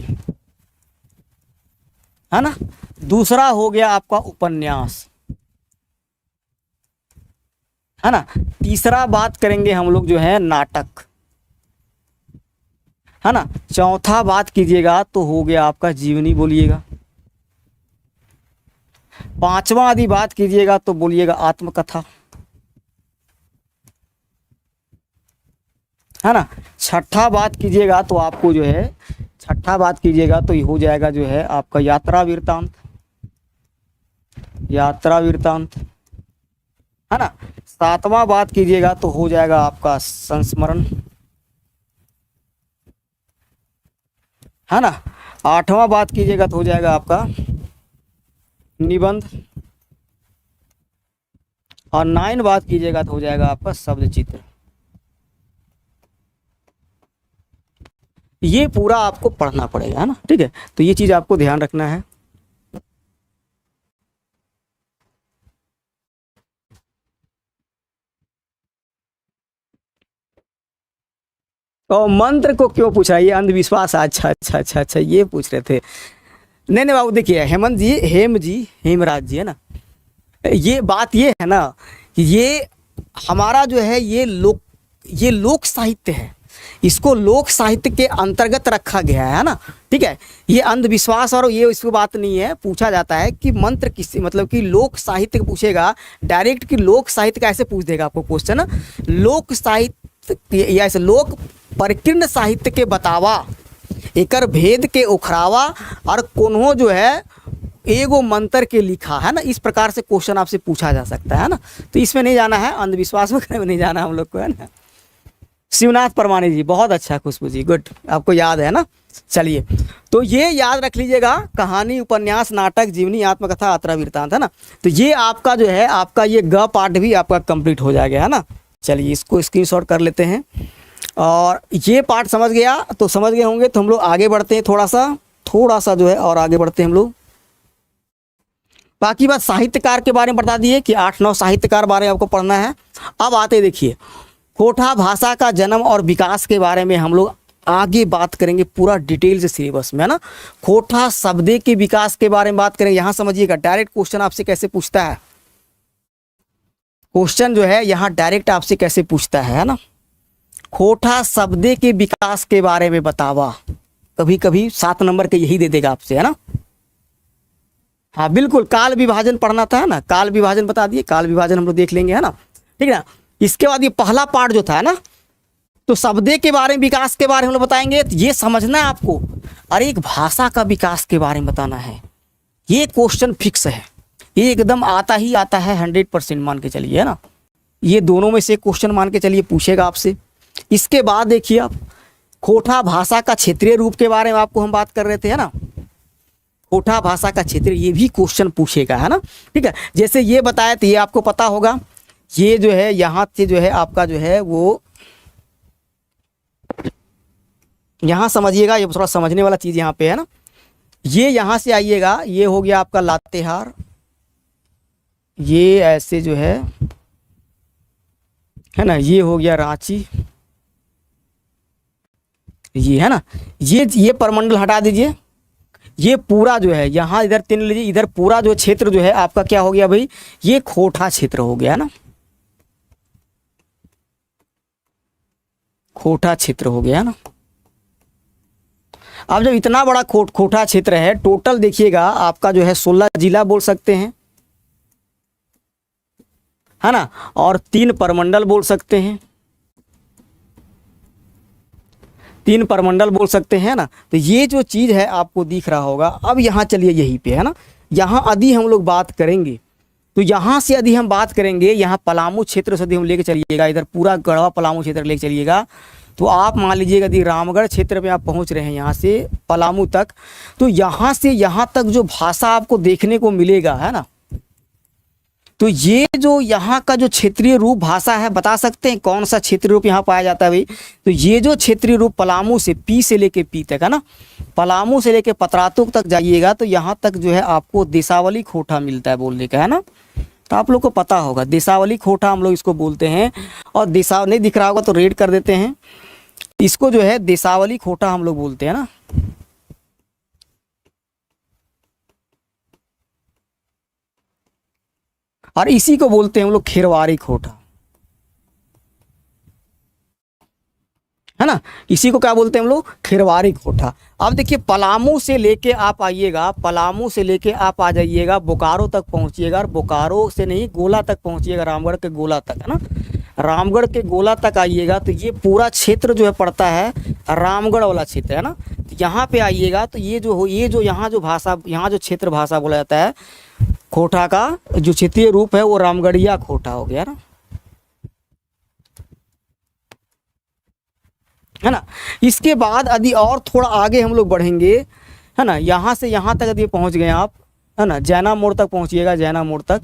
है ना, दूसरा हो गया आपका उपन्यास, है ना, तीसरा बात करेंगे हम लोग जो है नाटक, है ना, चौथा बात कीजिएगा तो हो गया आपका जीवनी बोलिएगा, पांचवा आदि बात कीजिएगा तो बोलिएगा आत्मकथा, है ना, छठा बात कीजिएगा तो आपको जो है, छठा बात कीजिएगा तो ये हो जाएगा जो है आपका यात्रा वृत्तांत, यात्रा वृत्तांत, है ना, सातवां बात कीजिएगा तो हो जाएगा आपका संस्मरण, है ना, आठवां बात कीजिएगा तो हो जाएगा आपका निबंध, और 9 बात कीजिएगा तो हो जाएगा आपका शब्द चित्र। ये पूरा आपको पढ़ना पड़ेगा, है ना। ठीक है, तो ये चीज आपको ध्यान रखना है। और मंत्र को क्यों पूछा, ये अंधविश्वास, अच्छा अच्छा अच्छा अच्छा ये पूछ रहे थे। नहीं नहीं बाबू, देखिए हेमंत जी, हेमराज जी, है ना, ये बात ये है ना कि ये हमारा जो है ये लोक साहित्य है, इसको लोक साहित्य के अंतर्गत रखा गया है ना। ठीक है, ये अंधविश्वास और ये इसको बात नहीं है। पूछा जाता है कि मंत्र किस मतलब कि लोक साहित्य पूछेगा डायरेक्ट, कि लोक साहित्य का ऐसे पूछ देगा आपको क्वेश्चन ना, लोक साहित्य या ऐसे लोक परिकीर्ण साहित्य के बतावा, एकर भेद के उखरावा, और कोन्हो जो है एगो मंत्र के लिखा, है ना, इस प्रकार से क्वेश्चन आपसे पूछा जा सकता है ना। तो इसमें नहीं जाना है, अंधविश्वास में नहीं जाना हम लोग को, है ना। शिवनाथ परमानी जी, बहुत अच्छा, खुशबू जी, गुड, आपको याद है ना। चलिए, तो ये याद रख लीजिएगा, कहानी, उपन्यास, नाटक, जीवनी, आत्मकथा, यात्रा वृत्तांत, है ना। तो ये आपका जो है आपका ये ग पार्ट भी आपका कंप्लीट हो जाएगा, है ना। चलिए इसको स्क्रीनशॉट कर लेते हैं, और ये पार्ट समझ गया तो समझ गए होंगे, तो हम लोग आगे बढ़ते हैं, थोड़ा सा जो है और आगे बढ़ते हैं हम लोग। बाकी बात साहित्यकार के बारे में बता दिए कि 8-9 साहित्यकार बारे में आपको पढ़ना है। अब आते देखिए, खोटा भाषा का जन्म और विकास के बारे में हम लोग आगे बात करेंगे पूरा डिटेल से सिलेबस में, है ना। खोटा शब्द के विकास के बारे में बात करेंगे। यहाँ समझिएगा डायरेक्ट क्वेश्चन आपसे कैसे पूछता है, क्वेश्चन जो है यहाँ डायरेक्ट आपसे कैसे पूछता है ना। खोटा शब्द के विकास के बारे में बतावा, कभी कभी 7 नंबर के यही दे देगा आपसे, है ना। हाँ बिल्कुल, काल विभाजन पढ़ना था, है ना, काल विभाजन बता दिए, काल विभाजन हम लोग देख लेंगे, है ना। ठीक है ना। इसके बाद ये पहला पार्ट जो था ना, तो शब्द के बारे में विकास के बारे में हम लोग बताएंगे। तो ये समझना है आपको, अरे एक भाषा का विकास के बारे में बताना है, ये क्वेश्चन फिक्स है, ये एकदम आता ही आता है, 100% मान के चलिए, है ना। ये दोनों में से क्वेश्चन मान के चलिए पूछेगा आपसे। इसके बाद देखिए आप, खोटा भाषा का क्षेत्रीय रूप के बारे में आपको हम बात कर रहे थे, है ना। खोटा भाषा का क्षेत्र, ये भी क्वेश्चन पूछेगा, है ना। ठीक है, जैसे ये बताया तो ये आपको पता होगा, ये जो है यहाँ से जो है आपका जो है वो, यहाँ समझिएगा, ये थोड़ा समझने वाला चीज़ यहाँ पे है ना। ये यहाँ से आइएगा, ये हो गया आपका लातेहार, ये ऐसे जो है ना, ये हो गया रांची, ये है ना, ये परमंडल हटा दीजिए। ये पूरा जो है यहाँ इधर 3 लीजिए, इधर पूरा जो क्षेत्र जो है आपका क्या हो गया भाई, ये खोटा क्षेत्र हो गया ना, खोटा क्षेत्र हो गया ना। अब जब इतना बड़ा खोटा क्षेत्र है, टोटल देखिएगा आपका जो है 16 जिला बोल सकते हैं, है ना, और 3 परमंडल बोल सकते हैं, 3 परमंडल बोल सकते हैं ना। तो ये जो चीज़ है आपको दिख रहा होगा। अब यहाँ चलिए यहीं पे, है ना, यहाँ यदि हम लोग बात करेंगे तो यहाँ से यदि हम बात करेंगे, यहाँ पलामू क्षेत्र से यदि हम लेके चलिएगा, इधर पूरा गढ़वा पलामू क्षेत्र लेके चलिएगा, तो आप मान लीजिएगा यदि रामगढ़ क्षेत्र में आप पहुँच रहे हैं यहाँ से पलामू तक, तो यहाँ से यहाँ तक जो भाषा आपको देखने को मिलेगा, है ना, तो ये जो यहाँ का जो क्षेत्रीय रूप भाषा है, बता सकते हैं कौन सा क्षेत्रीय रूप यहाँ पाया जाता है भाई? तो ये जो क्षेत्रीय रूप पलामू से पी से लेके पी तक, है ना, पलामू से लेके पतरातुक तक जाइएगा तो यहाँ तक जो है आपको देशावली खोटा मिलता है बोलने का, है ना। तो आप लोग को पता होगा देशावली खोटा हम लोग इसको बोलते हैं। और देशा नहीं दिख रहा होगा तो रेड कर देते हैं, इसको जो है देशावली खोटा हम लोग बोलते हैं ना। और इसी को बोलते हैं हम लोग खेरवारी खोटा, है ना, इसी को क्या बोलते हैं हम लोग? खेरवारी खोटा। अब देखिए पलामू से लेके आप आइएगा, पलामू से लेके आप आ जाइएगा बोकारो तक पहुंचिएगा, और बोकारो से नहीं गोला तक पहुंचिएगा, रामगढ़ के गोला तक, है ना, रामगढ़ के गोला तक आइएगा तो ये पूरा क्षेत्र जो है पड़ता है रामगढ़ वाला क्षेत्र, है ना। तो यहाँ पे आइएगा तो ये जो यहाँ जो भाषा, यहाँ जो क्षेत्र भाषा बोला जाता है खोटा का जो क्षेत्रीय रूप है वो रामगढ़िया खोटा हो गया ना, है ना। इसके बाद यदि और थोड़ा आगे हम लोग बढ़ेंगे, है ना, यहाँ से यहाँ तक यदि पहुँच गए आप, है ना, जैना मोड़ तक पहुँचिएगा, जैना मोड़ तक,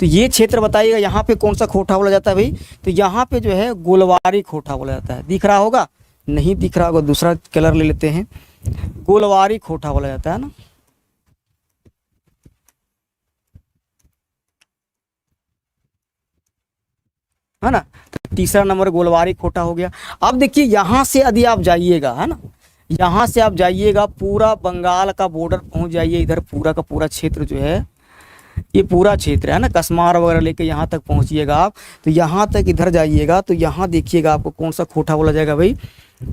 तो ये क्षेत्र बताइएगा यहाँ पे कौन सा खोटा बोला जाता है भाई? तो यहाँ पे जो है गोलवारी खोटा बोला जाता है। दिख रहा होगा? नहीं दिख रहा होगा, दूसरा कलर ले लेते हैं, गोलवारी खोटा बोला जाता है ना। है ना, तो तीसरा नंबर गोलवारी खोटा हो गया। अब देखिए यहाँ से यदि आप जाइएगा, है ना, यहाँ से आप जाइएगा पूरा बंगाल का बॉर्डर पहुँच जाइए, इधर पूरा का पूरा क्षेत्र जो है ये पूरा क्षेत्र है ना, कसमार वगैरह लेके यहाँ तक पहुँचिएगा आप, तो यहाँ तक इधर जाइएगा तो यहाँ देखिएगा आपको कौन सा खोटा बोला जाएगा भाई?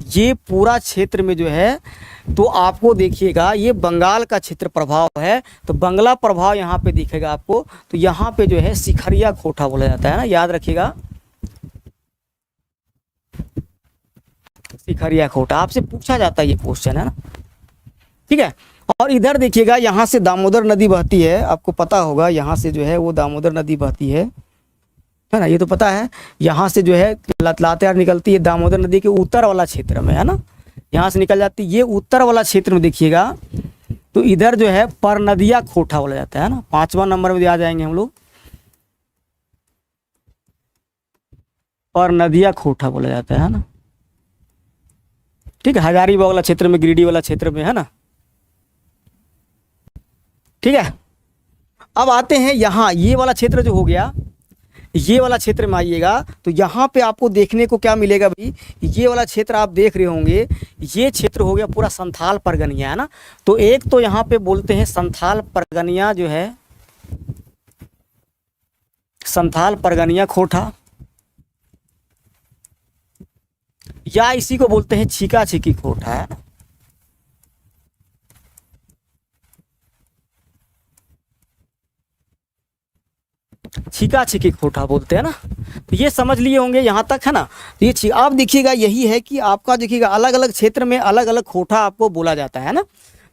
ये पूरा क्षेत्र में जो है तो आपको देखिएगा ये बंगाल का क्षेत्र प्रभाव है, तो बंगला प्रभाव यहाँ पे दिखेगा आपको, तो यहाँ पे जो है सिखरिया खोटा बोला जाता है ना, याद रखिएगा, सिखरिया खोटा आपसे पूछा जाता है ये क्वेश्चन, है ना, ठीक है। और इधर देखिएगा यहाँ से दामोदर नदी बहती है, आपको पता होगा यहाँ से जो है वो दामोदर नदी बहती है ना, ये तो पता है। यहाँ से जो है लातेहार निकलती है दामोदर नदी के उत्तर वाला क्षेत्र में, है ना, यहाँ से निकल जाती है, ये उत्तर वाला क्षेत्र में देखिएगा तो इधर जो है परनदिया खोटा बोला जाता है ना, 5वां नंबर में आ जाएंगे हम लोग, परनदिया खोटा बोला जाता है ना, ठीक है, हजारीबाग वाला क्षेत्र में, गिरिडीह वाला क्षेत्र में, है ना, ठीक है। अब आते हैं यहाँ, ये वाला क्षेत्र जो हो गया, ये वाला क्षेत्र में आइएगा तो यहाँ पे आपको देखने को क्या मिलेगा भाई? ये वाला क्षेत्र आप देख रहे होंगे, ये क्षेत्र हो गया पूरा संथाल परगनिया, है ना। तो एक तो यहाँ पे बोलते हैं संथाल परगनिया जो है, संथाल परगनिया खोटा, या इसी को बोलते हैं छीका छीकी खोटा, है ना। छीका छीकी खोटा बोलते हैं ना, तो ये समझ लिए होंगे यहाँ तक, है ना। तो ये आप देखिएगा यही है कि आपका देखिएगा अलग अलग क्षेत्र में अलग अलग खोटा आपको बोला जाता है ना,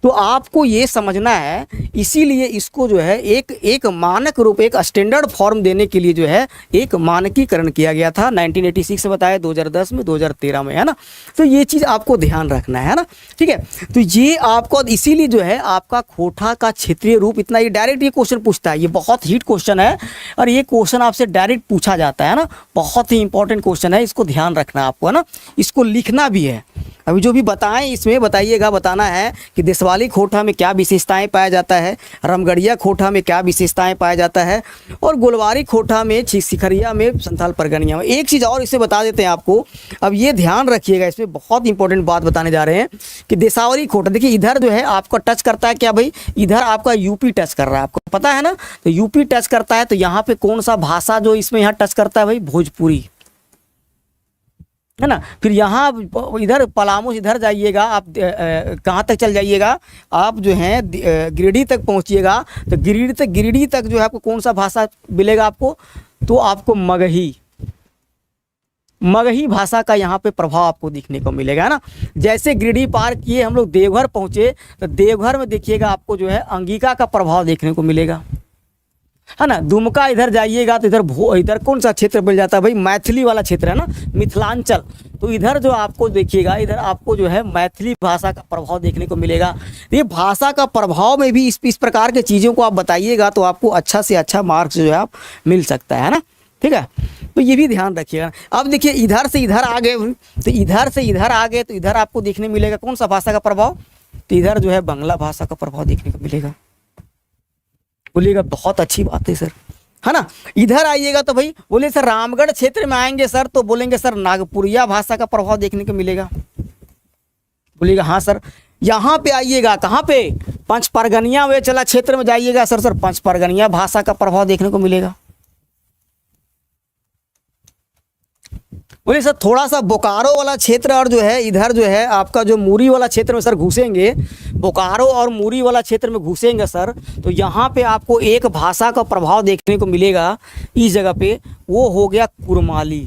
तो आपको ये समझना है, इसीलिए इसको जो है एक मानक रूप, एक स्टैंडर्ड फॉर्म देने के लिए जो है एक मानकीकरण किया गया था 1986 से बताया, 2010 में, 2013 में, है ना। तो ये चीज़ आपको ध्यान रखना है ना, ठीक है। तो ये आपको इसीलिए जो है आपका खोटा का क्षेत्रीय रूप इतना, ये डायरेक्ट ये क्वेश्चन पूछता है, ये बहुत हिट क्वेश्चन है और ये क्वेश्चन आपसे डायरेक्ट पूछा जाता है ना, बहुत ही इंपॉर्टेंट क्वेश्चन है, इसको ध्यान रखना आपको, है ना, इसको लिखना भी है। अभी जो भी बताएं इसमें बताइएगा, बताना है कि देशवाली खोटा में क्या विशेषताएं पाया जाता है, रामगढ़िया खोटा में क्या विशेषताएं पाया जाता है, और गोलवारी खोटा में, सिखरिया में, संथाल परगनिया में। एक चीज़ और इसे बता देते हैं आपको, अब ये ध्यान रखिएगा, इसमें बहुत इंपॉर्टेंट बात बताने जा रहे हैं कि देशावली खोटा, देखिए इधर जो है आपका टच करता है क्या भाई? इधर आपका यूपी टच कर रहा है, आपको पता है ना, तो यूपी टच करता है, तो यहाँ पे कौन सा भाषा जो इसमें यहाँ टच करता है भाई? भोजपुरी, है ना। फिर यहाँ इधर पलामू से इधर जाइएगा आप, कहाँ तक चल जाइएगा आप जो है गिरिडीह तक पहुँचिएगा। तो गिरिडीह तक जो है आपको कौन सा भाषा मिलेगा आपको, तो आपको मगही भाषा का यहाँ पे प्रभाव आपको दिखने को मिलेगा, है ना। जैसे गिरिडीह पार किए हम लोग देवघर पहुँचे, तो देवघर में देखिएगा आपको जो है अंगिका का प्रभाव देखने को मिलेगा, है ना। दुमका इधर जाइएगा तो इधर कौन सा क्षेत्र मिल जाता है भाई, मैथिली वाला क्षेत्र है ना, मिथिलांचल। तो इधर जो आपको देखिएगा, इधर आपको जो है मैथिली भाषा का प्रभाव देखने को मिलेगा। ये भाषा का प्रभाव में भी इस प्रकार के चीज़ों को आप बताइएगा तो आपको अच्छा से अच्छा मार्क्स जो है आप मिल सकता है ना, ठीक है। तो ये भी ध्यान रखिएगा। अब देखिए इधर से इधर आ गए, तो इधर से इधर आ गए तो इधर आपको देखने मिलेगा कौन सा भाषा का प्रभाव, तो इधर जो है बांग्ला भाषा का प्रभाव देखने को मिलेगा। बोलिएगा बहुत अच्छी बात है सर, है ना। इधर आइएगा तो भाई बोले सर रामगढ़ क्षेत्र में आएंगे सर, तो बोलेंगे सर नागपुरिया भाषा का प्रभाव देखने को मिलेगा। बोलिएगा हाँ सर। यहाँ पे आइएगा, कहाँ पे, पंच परगनिया वे चला क्षेत्र में जाइएगा सर पंच परगनिया भाषा का प्रभाव देखने को मिलेगा। बोले सर थोड़ा सा बोकारो वाला क्षेत्र और जो है इधर जो है आपका जो मूरी वाला क्षेत्र में सर घुसेंगे, बोकारो और मूरी वाला क्षेत्र में घुसेंगे सर, तो यहाँ पे आपको एक भाषा का प्रभाव देखने को मिलेगा इस जगह पे, वो हो गया कुरमाली,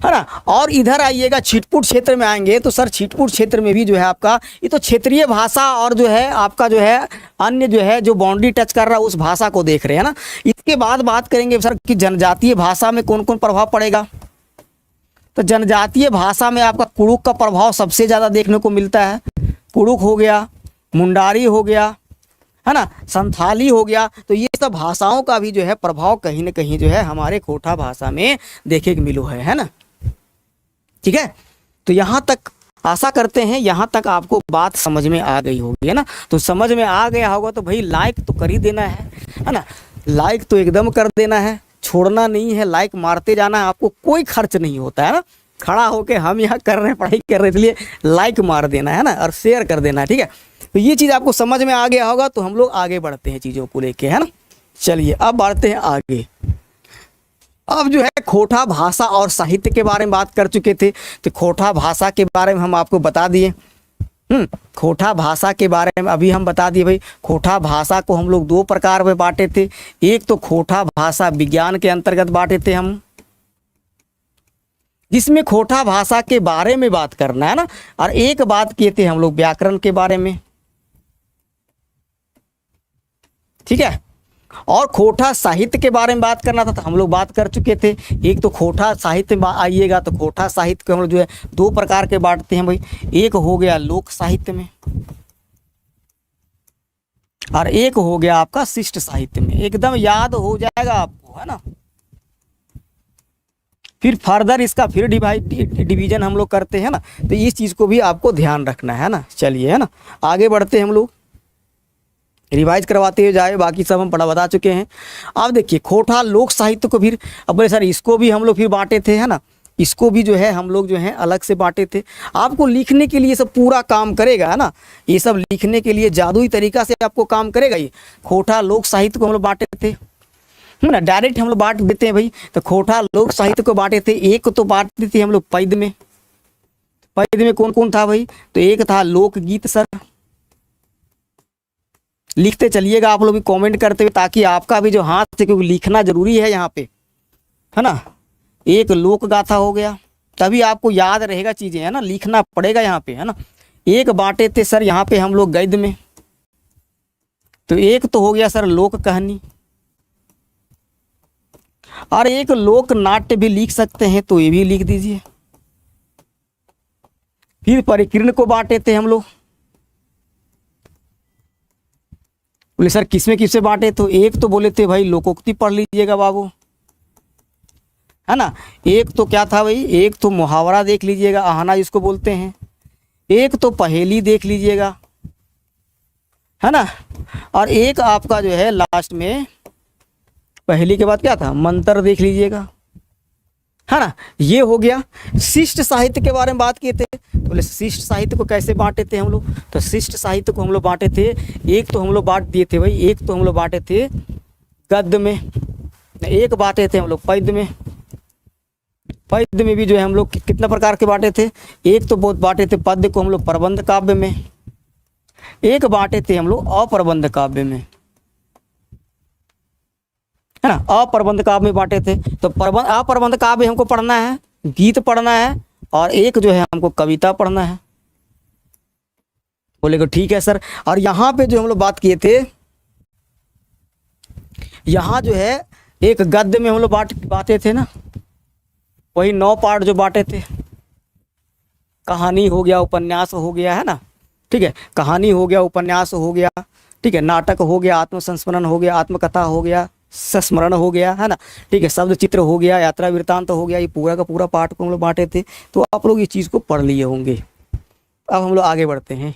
है ना। और इधर आइएगा छिटपुट क्षेत्र में आएंगे तो सर छिटपुट क्षेत्र में भी जो है आपका ये तो क्षेत्रीय भाषा और जो है आपका जो है अन्य जो है जो बाउंड्री टच कर रहा है उस भाषा को देख रहे हैं ना। इसके बाद बात करेंगे सर कि जनजातीय भाषा में कौन कौन प्रभाव पड़ेगा। तो जनजातीय भाषा में आपका कुड़ुक का प्रभाव सबसे ज़्यादा देखने को मिलता है। कुड़ुक हो गया, मुंडारी हो गया, है ना, संथाली हो गया। तो ये सब भाषाओं का भी जो है प्रभाव कहीं ना कहीं जो है हमारे खोटा भाषा में देखे के मिलो है ना, ठीक है। तो यहाँ तक आशा करते हैं यहाँ तक आपको बात समझ में आ गई होगी, है ना। तो समझ में आ गया होगा तो भाई लाइक तो कर ही देना है ना, लाइक तो एकदम कर देना है, छोड़ना नहीं है, लाइक मारते जाना है, आपको कोई खर्च नहीं होता है ना। खड़ा होके हम यहाँ कर रहे हैं, पढ़ाई कर रहे हैं, इसलिए लाइक मार देना है ना और शेयर कर देना है, ठीक है। तो ये चीज़ आपको समझ में आ गया होगा। तो हम लोग आगे बढ़ते हैं चीज़ों को लेके, है ना। चलिए अब बढ़ते हैं आगे। अब जो है खोटा भाषा और साहित्य के बारे में बात कर चुके थे, तो खोटा भाषा के बारे में हम आपको बता दिए। खोटा भाषा के बारे में अभी हम बता दिए भाई। खोटा भाषा को हम लोग दो प्रकार में बांटे थे। एक तो खोटा भाषा विज्ञान के अंतर्गत बांटे थे हम, जिसमें खोटा भाषा के बारे में बात करना है ना, और एक बात किए थे हम लोग व्याकरण के बारे में, ठीक है। और खोटा साहित्य के बारे में बात करना था तो हम लोग बात कर चुके थे। एक तो खोटा साहित्य में आइएगा तो खोटा साहित्य को हम लोग जो है दो प्रकार के बांटते हैं भाई। एक हो गया लोक साहित्य में और एक हो गया आपका शिष्ट साहित्य में। एकदम याद हो जाएगा आपको, है ना। फिर फर्दर इसका फिर डिवीजन हम लोग करते हैं ना, तो इस चीज़ को भी आपको ध्यान रखना है ना। चलिए, है ना, आगे बढ़ते हैं हम लोग, रिवाइज करवाते हुए जाए, बाकी सब हम बता चुके हैं। अब देखिए खोटा लोक साहित्य को भी, अब बोले सर इसको भी हम लोग फिर बांटे थे, है ना। इसको भी जो है हम लोग जो है अलग से बांटे थे। आपको लिखने के लिए सब पूरा काम करेगा, है ना। ये सब लिखने के लिए जादुई तरीका से आपको काम करेगा। ये खोटा लोक साहित्य को हम लोग बांटे थे, है ना, डायरेक्ट हम लोग बांट देते हैं भाई। तो खोटा लोक साहित्य को बांटे थे। एक तो बांटते थे हम लोग पद्य में। पद्य में कौन कौन था भाई, तो एक था लोकगीत सर, लिखते चलिएगा आप लोग भी कमेंट करते हुए, ताकि आपका भी जो हाथ से, क्योंकि लिखना जरूरी है यहाँ पे, है ना। एक लोक गाथा हो गया, तभी आपको याद रहेगा चीजें, है ना, लिखना पड़ेगा यहाँ पे, है ना। एक बांटे थे सर यहाँ पे हम लोग गद्य में, तो एक तो हो गया सर लोक कहानी, और एक लोक नाट्य भी लिख सकते हैं, तो ये भी लिख दीजिए। फिर परिकीर्ण को बांटे थे हम लोग। बोले सर किसमें किससे बांटे, तो एक तो बोले थे भाई लोकोक्ति पढ़ लीजिएगा बाबू, है ना। एक तो क्या था भाई, एक तो मुहावरा देख लीजिएगा, आहना जिसको बोलते हैं। एक तो पहेली देख लीजिएगा, है ना। और एक आपका जो है लास्ट में पहेली के बाद क्या था, मंत्र देख लीजिएगा, है ना। ये हो गया। शिष्ट साहित्य के बारे में बात किए थे, तो बोले शिष्ट साहित्य को कैसे बांटे थे हम लोग, तो शिष्ट साहित्य को हम लोग बांटे थे। एक तो हम लोग बांट दिए थे भाई, एक तो हम लोग बांटे थे गद्य में, एक बांटे थे हम लोग पद्य में। पद्य में भी जो है हम लोग कितना प्रकार के बांटे थे, एक तो बहुत बांटे थे पद्य को हम लोग प्रबंध काव्य में, एक बांटे थे हम लोग अप्रबंध काव्य में, है ना, अप्रबंध काव्य में बांटे थे। तो अप्रबंध काव्य हमको पढ़ना है, गीत पढ़ना है, और एक जो है हमको कविता पढ़ना है। बोलेगा ठीक है सर। और यहाँ पे जो हम लोग बात किए थे, यहाँ जो है एक गद्य में हम लोग बांटे थे ना, वही 9 पार्ट जो बांटे थे, कहानी हो गया, उपन्यास हो गया, है ना, ठीक है, कहानी हो गया, उपन्यास हो गया, ठीक है, नाटक हो गया, आत्मसंस्मरण हो गया, आत्मकथा हो गया, संस्मरण हो गया, है ना, ठीक है, शब्द चित्र हो गया, यात्रा वृत्तांत हो गया। ये पूरा का पूरा पाठ को हम लोग बांटे थे। तो आप लोग ये चीज़ को पढ़ लिए होंगे। अब हम लोग आगे बढ़ते हैं,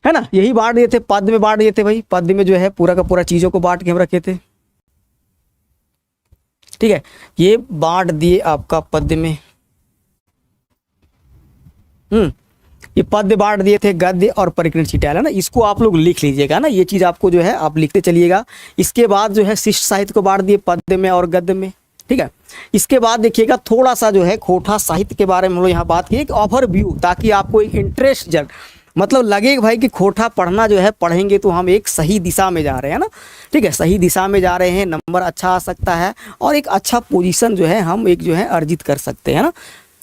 है ना। यही बांट दिए थे, पद्य में बांट दिए थे भाई। पद्य में जो है पूरा का पूरा चीज़ों को बांट के हम रखे थे, ठीक है, ये बांट दिए आपका पद्य में। ये पद्य बांट दिए थे गद्य और परिकीर्ण छिट्याल, है ना। इसको आप लोग लिख लीजिएगा ना, ये चीज़ आपको जो है आप लिखते चलिएगा। इसके बाद जो है शिष्ट साहित्य को बांट दिए पद्य में और गद्य में, ठीक है। इसके बाद देखिएगा थोड़ा सा जो है खोटा साहित्य के बारे में हम लोग यहाँ बात किए, एक ओवरव्यू, ताकि आपको एक इंटरेस्ट मतलब लगे भाई कि खोटा पढ़ना जो है, पढ़ेंगे तो हम एक सही दिशा में जा रहे हैं ना, ठीक है, सही दिशा में जा रहे हैं, नंबर अच्छा आ सकता है और एक अच्छा पोजीशन जो है हम एक जो है अर्जित कर सकते हैं ना,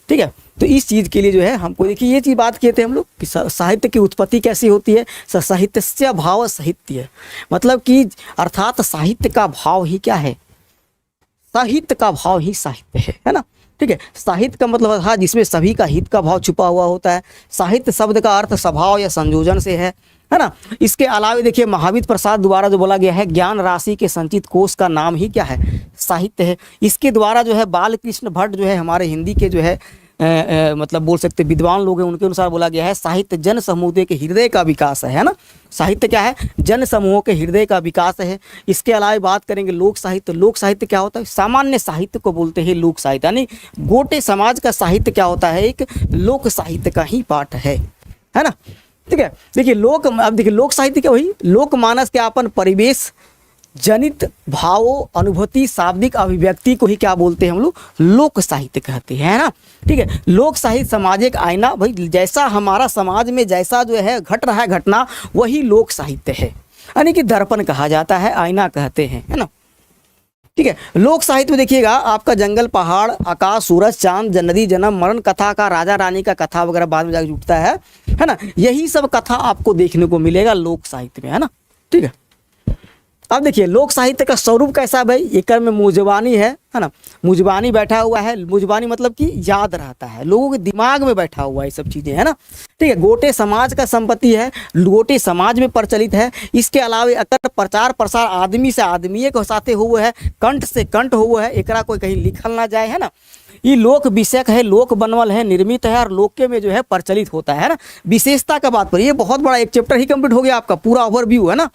ठीक है। तो इस चीज़ के लिए जो है हमको देखिए ये चीज़ बात किए थे हम लोग कि साहित्य की उत्पत्ति कैसी होती है। साहित्यस्य भाव साहित्य, मतलब कि अर्थात साहित्य का भाव ही क्या है, साहित्य का भाव ही साहित्य है ना, ठीक है। साहित्य का मतलब हाँ जिसमें सभी का हित का भाव छुपा हुआ होता है। साहित्य शब्द का अर्थ स्वभाव या संयोजन से है ना। इसके अलावा देखिए महावीर प्रसाद द्वारा जो बोला गया है, ज्ञान राशि के संचित कोष का नाम ही क्या है, साहित्य है। इसके द्वारा जो है बालकृष्ण भट्ट जो है हमारे हिंदी के जो है मतलब बोल सकते विद्वान लोग हैं, उनके अनुसार बोला गया है साहित्य जन समूह के हृदय का विकास है ना। साहित्य क्या है, जन समूहों के हृदय का विकास है। इसके अलावा बात करेंगे लोक साहित्य। लोक साहित्य क्या होता है, सामान्य साहित्य को बोलते हैं लोक साहित्य, यानी गोटे समाज का साहित्य क्या होता है, एक लोक साहित्य का ही पाठ है ना, ठीक है। देखिए लोक, अब देखिए लोक साहित्य क्या, वही लोक मानस के अपन परिवेश जनित भावों अनुभूति शाब्दिक अभिव्यक्ति को ही क्या बोलते हैं हम लोग, लोक साहित्य कहते हैं ना, ठीक है। लोक साहित्य समाजिक आईना, भाई जैसा हमारा समाज में जैसा जो है घट रहा है घटना, वही लोक साहित्य है, यानी कि दर्पण कहा जाता है, आईना कहते हैं, है ना, ठीक है। लोक साहित्य में देखिएगा आपका जंगल पहाड़ आकाश सूरज चांद नदी जन्म मरण कथा का, राजा रानी का कथा वगैरह बाद में जाकर जुटता है ना। यही सब कथा आपको देखने को मिलेगा लोक साहित्य में, है ना, ठीक है। अब देखिए लोक साहित्य का स्वरूप कैसा है भाई, एक में मुजबानी है ना, मुजबानी बैठा हुआ है। मुजबानी मतलब कि याद रहता है, लोगों के दिमाग में बैठा हुआ है, ये सब चीज़ें, है ना, ठीक है। गोटे समाज का संपत्ति है, गोटे समाज में प्रचलित है। इसके अलावा अगर प्रचार प्रसार आदमी से आदमी के साथे हुए है, कंठ से कंठ हुआ है, एकरा कोई कहीं लिखल ना जाए, है ना। ये लोक विषयक है, लोक बनवल है, निर्मित है और लोक में जो है प्रचलित होता है ना। विशेषता का बात पर ये बहुत बड़ा एक चैप्टर ही कंप्लीट हो गया आपका, पूरा ओवरव्यू, है ना।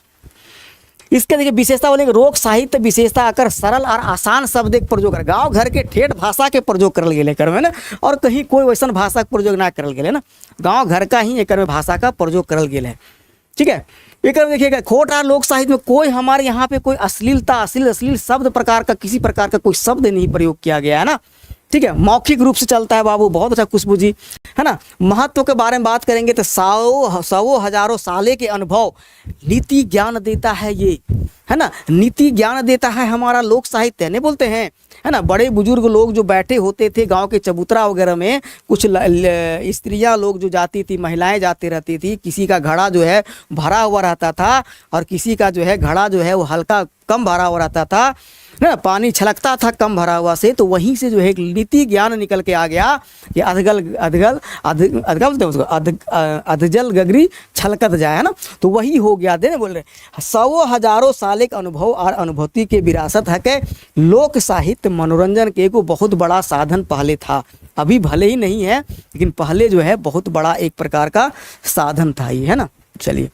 इसके देखिए विशेषता बोलेंगे लोक साहित्य विशेषता आकर सरल और आसान शब्द एक प्रयोग कर, गाँव घर के ठेठ भाषा के प्रयोग करल गेले कर में ना, और कहीं कोई वैसा भाषा का प्रयोग ना करल गेले ना, गाँव घर का ही एक भाषा का प्रयोग करल गेले है, ठीक है। एक देखिएगा खोटा लोक साहित्य में कोई हमारे यहाँ पे कोई अश्लीलता अश्लील शब्द प्रकार का किसी प्रकार का कोई शब्द नहीं प्रयोग किया गया है ना, ठीक है। मौखिक रूप से चलता है बाबू, बहुत अच्छा खुशबू जी, है ना। महत्व के बारे में बात करेंगे तो सौ हजारों साले के अनुभव नीति ज्ञान देता है, ये है ना, नीति ज्ञान देता है हमारा लोक साहित्य, नहीं बोलते हैं, है ना। बड़े बुजुर्ग लोग जो बैठे होते थे गांव के चबूतरा वगैरह में, कुछ स्त्रियां लोग जो जाती थी, महिलाएं जाती रहती थी, किसी का घड़ा जो है भरा हुआ रहता था और किसी का जो है घड़ा जो है वो हल्का कम भरा हुआ रहता था ना, पानी छलकता था कम भरा हुआ से, तो वहीं से जो है एक नीति ज्ञान निकल के आ गया कि अधजल गगरी छलकत जाए, है ना। तो वही हो गया दे बोल रहे सौ हजारों साल के अनुभव और अनुभूति के विरासत है के लोक साहित्य मनोरंजन के को बहुत बड़ा साधन पहले था, अभी भले ही नहीं है लेकिन पहले जो है बहुत बड़ा एक प्रकार का साधन था ये, है ना। चलिए,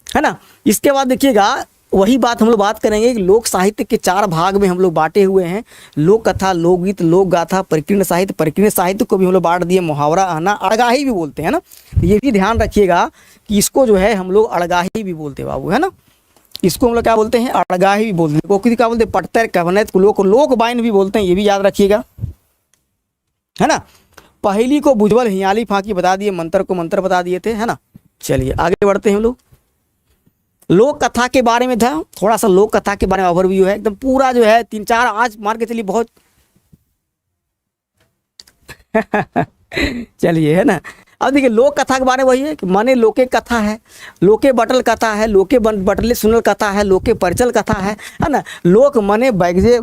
है ना। इसके बाद देखिएगा वही बात हम लोग बात करेंगे कि लोक साहित्य के 4 भाग में हम लोग बांटे हुए हैं, लोक कथा, लोकगीत, लोक गाथा, परिकीर्ण साहित्य। परिकीर्ण साहित्य को भी हम लोग बांट दिए, मुहावरा, आहना, अड़गाही भी बोलते हैं ना। ये भी ध्यान रखिएगा कि इसको जो है हम लोग अड़गाही भी बोलते हैं बाबू, है ना, इसको हम लोग क्या बोलते हैं, अड़गाही भी बोलते हैं, कोकिल क्या बोलते हैं, पटतर कवनैत, लोक बाइन भी बोलते हैं, ये भी याद रखिएगा, है ना। पहेली को बुझवल हियाली फांकी बता दिए, मंत्र को मंत्र बता दिए थे, है ना। चलिए आगे बढ़ते हैं हम लोग। लोक कथा के बारे में था, थोड़ा सा लोक कथा के बारे में ओवरव्यू है, एकदम पूरा जो है 3-4 आज मान के चलिए बहुत चलिए, है ना। अब देखिए लोक कथा के बारे में वही है कि माने लोके कथा है, लोके बटल कथा है, लोके बटले सुनल कथा है, लोके परिचल कथा है ना। लोक मने बैगजे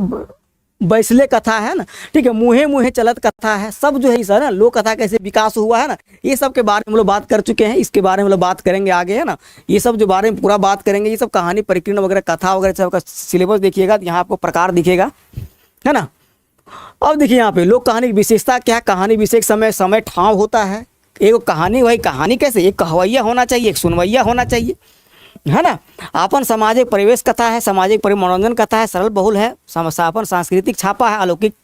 बैसले कथा है ना, ठीक है, मुँहे मुँहे चलत कथा है, सब जो है सर ना लोक कथा कैसे विकास हुआ है ना, ये सब के बारे में हम लोग बात कर चुके हैं। इसके बारे में हम लोग बात करेंगे आगे, है ना। ये सब जो बारे में पूरा बात करेंगे, ये सब कहानी परिकीर्ण वगैरह कथा वगैरह सबका सिलेबस देखिएगा तो यहाँ आपको प्रकार दिखेगा, है ना। अब देखिए यहाँ पे लोक कहानी की विशेषता क्या है, कहानी विशेष समय समय ठाव होता है। एक कहानी, वही कहानी कैसे, एक कहवैया होना चाहिए, एक सुनवैया होना चाहिए, है ना। आपन सामाजिक परिवेश कथा है, सामाजिक मनोरंजन कथा है, सरल बहुल है, अपन सांस्कृतिक छापा है, अलौकिक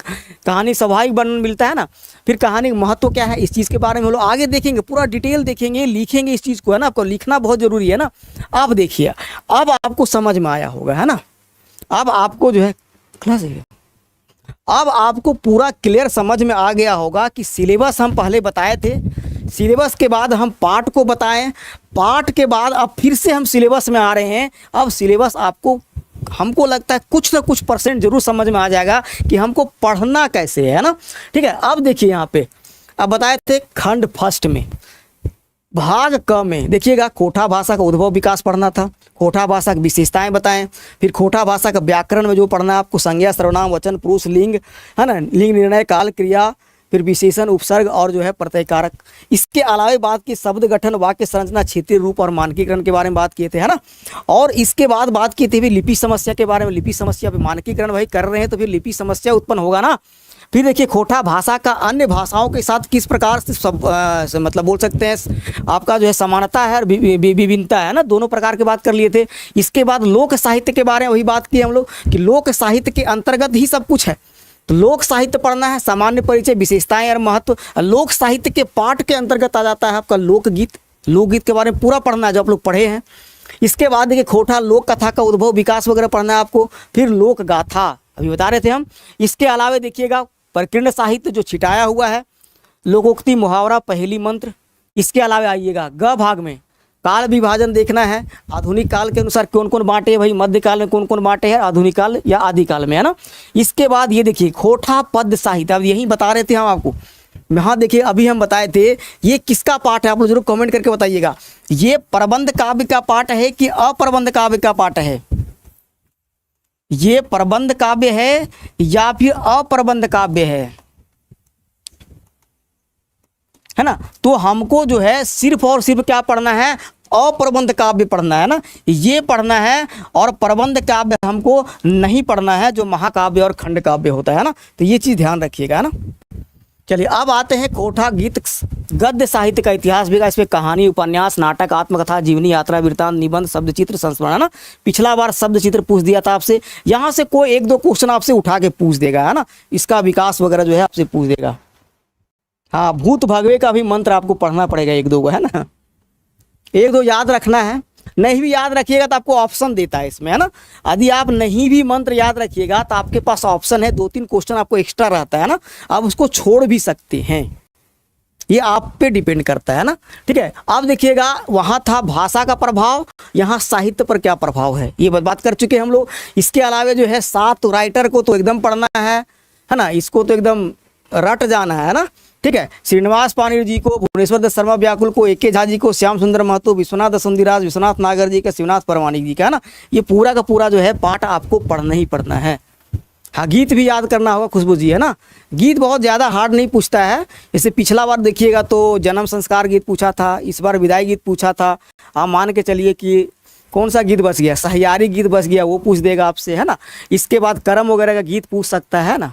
कहानी स्वाभाविक वर्णन मिलता है ना। फिर कहानी का महत्व क्या है, इस चीज़ के बारे में हम लोग आगे देखेंगे, पूरा डिटेल देखेंगे, लिखेंगे इस चीज़ को, है ना। आपको लिखना बहुत ज़रूरी है ना। आप देखिए अब आपको समझ में आया होगा, है ना। अब आपको जो है क्लास है, अब आपको पूरा क्लियर समझ में आ गया होगा कि सिलेबस हम पहले बताए थे, सिलेबस के बाद हम पार्ट को बताएं, पार्ट के बाद अब फिर से हम सिलेबस में आ रहे हैं। अब सिलेबस आपको, हमको लगता है कुछ ना कुछ % जरूर समझ में आ जाएगा कि हमको पढ़ना कैसे है ना, ठीक है। अब देखिए यहाँ पे अब बताए थे खंड फर्स्ट में भाग क में देखिएगा खोटा भाषा का उद्भव विकास पढ़ना था, खोटा भाषा की विशेषताएं बताएं, फिर खोटा भाषा का व्याकरण में जो पढ़ना है आपको, संज्ञा सर्वनाम वचन पुरुष लिंग, है ना, लिंग निर्णय काल क्रिया, फिर विशेषण उपसर्ग और जो है प्रत्यय कारक। इसके अलावा बात की शब्द गठन, वाक्य संरचना, क्षेत्रीय रूप और मानकीकरण के बारे में बात किए थे, है ना। और इसके बाद बात की थी लिपि समस्या के बारे में, लिपि समस्या पे मानकीकरण भाई कर रहे हैं तो फिर लिपि समस्या उत्पन्न होगा ना। फिर देखिए खोटा भाषा का अन्य भाषाओं के साथ किस प्रकार से मतलब बोल सकते हैं आपका जो है समानता है और विभिन्नता है ना, दोनों प्रकार की बात कर लिए थे। इसके बाद लोक साहित्य के बारे में वही बात की हम लोग कि लोक साहित्य के अंतर्गत ही सब कुछ है, तो लोक साहित्य पढ़ना है, सामान्य परिचय, विशेषताएं और महत्व। लोक साहित्य के पाठ के अंतर्गत आ जाता है आपका लोकगीत, लोकगीत के बारे में पूरा पढ़ना है जो आप लोग पढ़े हैं। इसके बाद देखिए खोटा लोक कथा का उद्भव विकास वगैरह पढ़ना है आपको। फिर लोक गाथा अभी बता रहे थे हम। इसके अलावा देखिएगा प्रकीर्ण साहित्य जो छिटाया हुआ है, लोकोक्ति, मुहावरा, पहेली, मंत्र। इसके अलावा आइएगा ग भाग में काल विभाजन देखना है, आधुनिक काल के अनुसार कौन कौन बांटे हैं भाई, मध्यकाल में कौन कौन बांटे हैं, आधुनिक काल या आदिकाल में, है ना। इसके बाद ये देखिए खोटा पद साहित्य, अब यही बता रहे थे हम आपको, यहाँ देखिए अभी हम बताए थे ये किसका पाठ है, आप लोग जरूर कमेंट करके बताइएगा। ये प्रबंध काव्य का पाठ है कि अप्रबंध काव्य का पाठ है, ये प्रबंध काव्य है या फिर अप्रबंध काव्य है ना। तो हमको जो है सिर्फ और सिर्फ क्या पढ़ना है, अप्रबंध काव्य पढ़ना है ना, ये पढ़ना है। और प्रबंध काव्य हमको नहीं पढ़ना है, जो महाकाव्य और खंड काव्य होता है ना, तो ये चीज़ ध्यान रखिएगा, है ना। चलिए अब आते हैं खोटा गीत गद्य साहित्य का इतिहास भी, इसमें कहानी, उपन्यास, नाटक, आत्मकथा, जीवनी यात्रा, वृत्तांत, निबंध, शब्द चित्र, संस्मरण, है ना। पिछला बार शब्द चित्र पूछ दिया था आपसे, यहाँ से कोई 1-2 क्वेश्चन आपसे उठा के पूछ देगा, है ना। इसका विकास वगैरह जो है आपसे पूछ देगा। हाँ, भूत भगवे का भी मंत्र आपको पढ़ना पड़ेगा 1-2 को, है ना, 1-2 याद रखना है। नहीं भी याद रखिएगा तो आपको ऑप्शन देता है इसमें, है ना। यदि आप नहीं भी मंत्र याद रखिएगा तो आपके पास ऑप्शन है, 2-3 क्वेश्चन आपको एक्स्ट्रा रहता है ना, आप उसको छोड़ भी सकते हैं, ये आप पे डिपेंड करता है ना, ठीक है। अब देखिएगा वहाँ था भाषा का प्रभाव, यहाँ साहित्य पर क्या प्रभाव है, ये बात कर चुके हैं हम लोग। इसके अलावा जो है 7 राइटर को तो एकदम पढ़ना है ना, इसको तो एकदम रट जाना है ना, ठीक है। श्रीनिवास पाणिर जी को, भुवनेश्वर दत्त शर्मा व्याकुल को, ए के झा जी को, श्याम सुंदर महतो, विश्वनाथ दसुंदीराज, विश्वनाथ नागर जी का, शिवनाथ परमाणिक जी का, है ना। ये पूरा का पूरा जो है पाठ आपको पढ़ना ही पढ़ना है। हाँ, गीत भी याद करना होगा खुशबू जी, है ना। गीत बहुत ज़्यादा हार्ड नहीं पूछता है, जैसे पिछला बार देखिएगा तो जन्म संस्कार गीत पूछा था, इस बार विदाई गीत पूछा था। आप मान के चलिए कि कौन सा गीत बच गया, सहियारी गीत बच गया, वो पूछ देगा आपसे, है ना। इसके बाद कर्म वगैरह का गीत पूछ सकता है ना।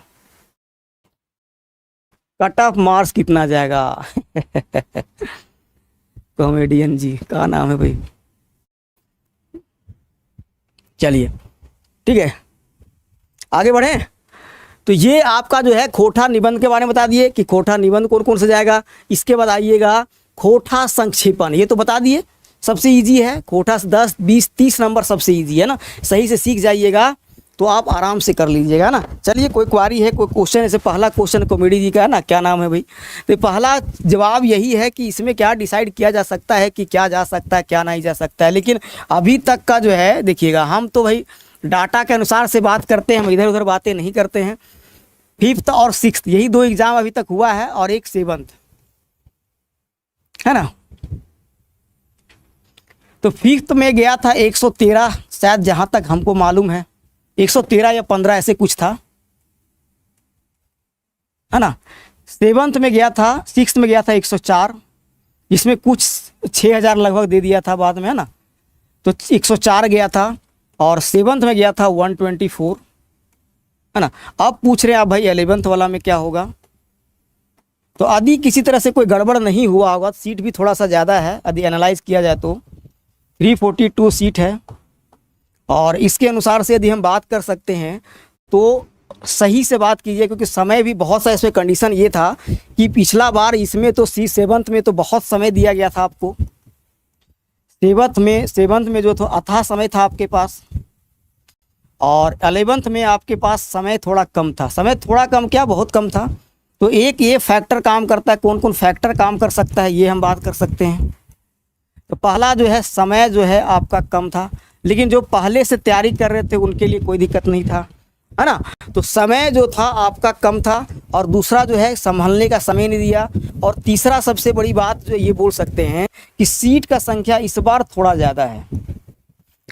कट ऑफ मार्क्स कितना जाएगा कॉमेडियन जी का नाम है भाई। चलिए ठीक है, आगे बढ़े। तो ये आपका जो है खोटा निबंध के बारे में बता दिए कि खोटा निबंध कौन कौन से जाएगा। इसके बाद आइएगा खोटा संक्षेपण, ये तो बता दिए सबसे इजी है, कोटा 10 20 30 नंबर सबसे इजी है ना, सही से सीख जाइएगा तो आप आराम से कर लीजिएगा ना। चलिए कोई क्वारी है, कोई क्वेश्चन, ऐसे पहला क्वेश्चन कॉमेडी जी का है ना, क्या नाम है भाई, तो पहला जवाब यही है कि इसमें क्या डिसाइड किया जा सकता है कि क्या जा सकता है क्या नहीं जा सकता है। लेकिन अभी तक का जो है देखिएगा, हम तो भाई डाटा के अनुसार से बात करते हैं, हम इधर उधर बातें नहीं करते हैं। 5th और 6th यही 2 एग्जाम अभी तक हुआ है और एक 7th है ना। तो 5th में गया था 113 शायद, जहां तक हमको मालूम है 113 या 15 ऐसे कुछ था, है ना। 7th में गया था, 6th में गया था 104, इसमें कुछ 6000 लगभग दे दिया था बाद में, है ना। तो 104 गया था और 7th में गया था 124, है ना। अब पूछ रहे हैं आप भाई 11th वाला में क्या होगा, तो यदि किसी तरह से कोई गड़बड़ नहीं हुआ होगा, सीट भी थोड़ा सा ज़्यादा है यदि एनालाइज किया जाए तो 342 सीट है। और इसके अनुसार से यदि हम बात कर सकते हैं तो सही से बात कीजिए, क्योंकि समय भी बहुत सा इसमें कंडीशन ये था कि पिछला बार इसमें तो 7th में तो बहुत समय दिया गया था आपको, 7th में जो था अथाह समय था आपके पास, और 11th में आपके पास समय थोड़ा कम था। समय थोड़ा कम क्या, बहुत कम था। तो एक ये फैक्टर काम करता है, कौन कौन फैक्टर काम कर सकता है ये हम बात कर सकते हैं। तो पहला जो है समय जो है आपका कम था, लेकिन जो पहले से तैयारी कर रहे थे उनके लिए कोई दिक्कत नहीं था, है ना। तो समय जो था आपका कम था, और दूसरा जो है संभलने का समय नहीं दिया, और तीसरा सबसे बड़ी बात जो ये बोल सकते हैं कि सीट का संख्या इस बार थोड़ा ज़्यादा है।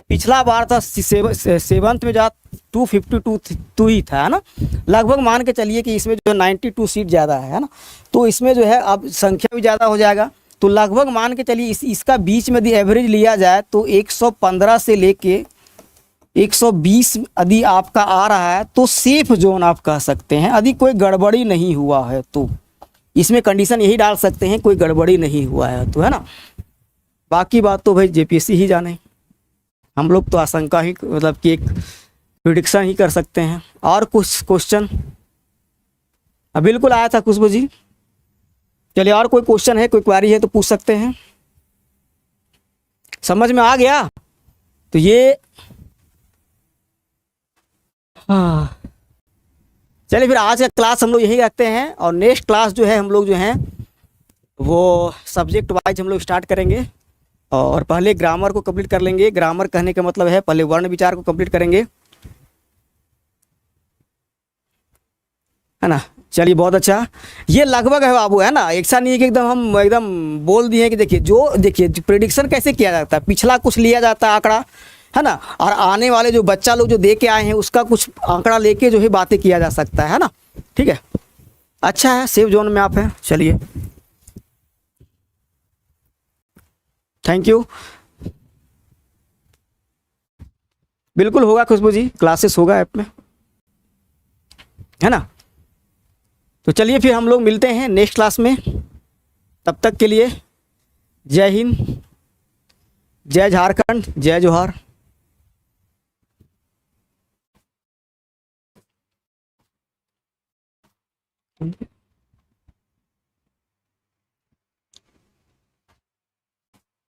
पिछला बार था 7th में जा 252 ही था, है ना। लगभग मान के चलिए कि इसमें जो 92 सीट ज़्यादा है ना, तो इसमें जो है अब संख्या भी ज़्यादा हो जाएगा। तो लगभग मान के चलिए इसका बीच में यदि एवरेज लिया जाए तो 115 से लेके 120 यदि आपका आ रहा है तो सेफ जोन आप कह सकते हैं, यदि कोई गड़बड़ी नहीं हुआ है तो। इसमें कंडीशन यही डाल सकते हैं कोई गड़बड़ी नहीं हुआ है तो, है ना। बाकी बात तो भाई जेपीएससी ही जाने, हम लोग तो आशंका ही मतलब कि एक प्रिडिक्शन ही कर सकते हैं। और कुछ क्वेश्चन बिल्कुल आया था खुशबू जी। चलिए और कोई क्वेश्चन है, कोई क्वेरी है तो पूछ सकते हैं। समझ में आ गया तो ये हाँ, चलिए फिर आज का क्लास हम लोग यही रखते हैं, और नेक्स्ट क्लास जो है हम लोग जो हैं वो सब्जेक्ट वाइज हम लोग स्टार्ट करेंगे। और पहले ग्रामर को कंप्लीट कर लेंगे। ग्रामर कहने का मतलब है पहले वर्ण विचार को कंप्लीट करेंगे, है ना। चलिए बहुत अच्छा, ये लगभग है बाबू, है ना। ऐसा नहीं है कि एकदम हम एकदम बोल दिए कि देखिए प्रेडिक्शन कैसे किया जाता है, पिछला कुछ लिया जाता है आंकड़ा, है ना, और आने वाले जो बच्चा लोग जो दे के आए हैं उसका कुछ आंकड़ा लेके जो है बातें किया जा सकता है ना। ठीक है, अच्छा है, सेफ जोन में आप हैं। चलिए थैंक यू। बिल्कुल होगा खुशबू जी, क्लासेस होगा ऐप में, है ना। तो चलिए फिर हम लोग मिलते हैं नेक्स्ट क्लास में। तब तक के लिए जय हिंद, जय झारखंड, जय जोहार।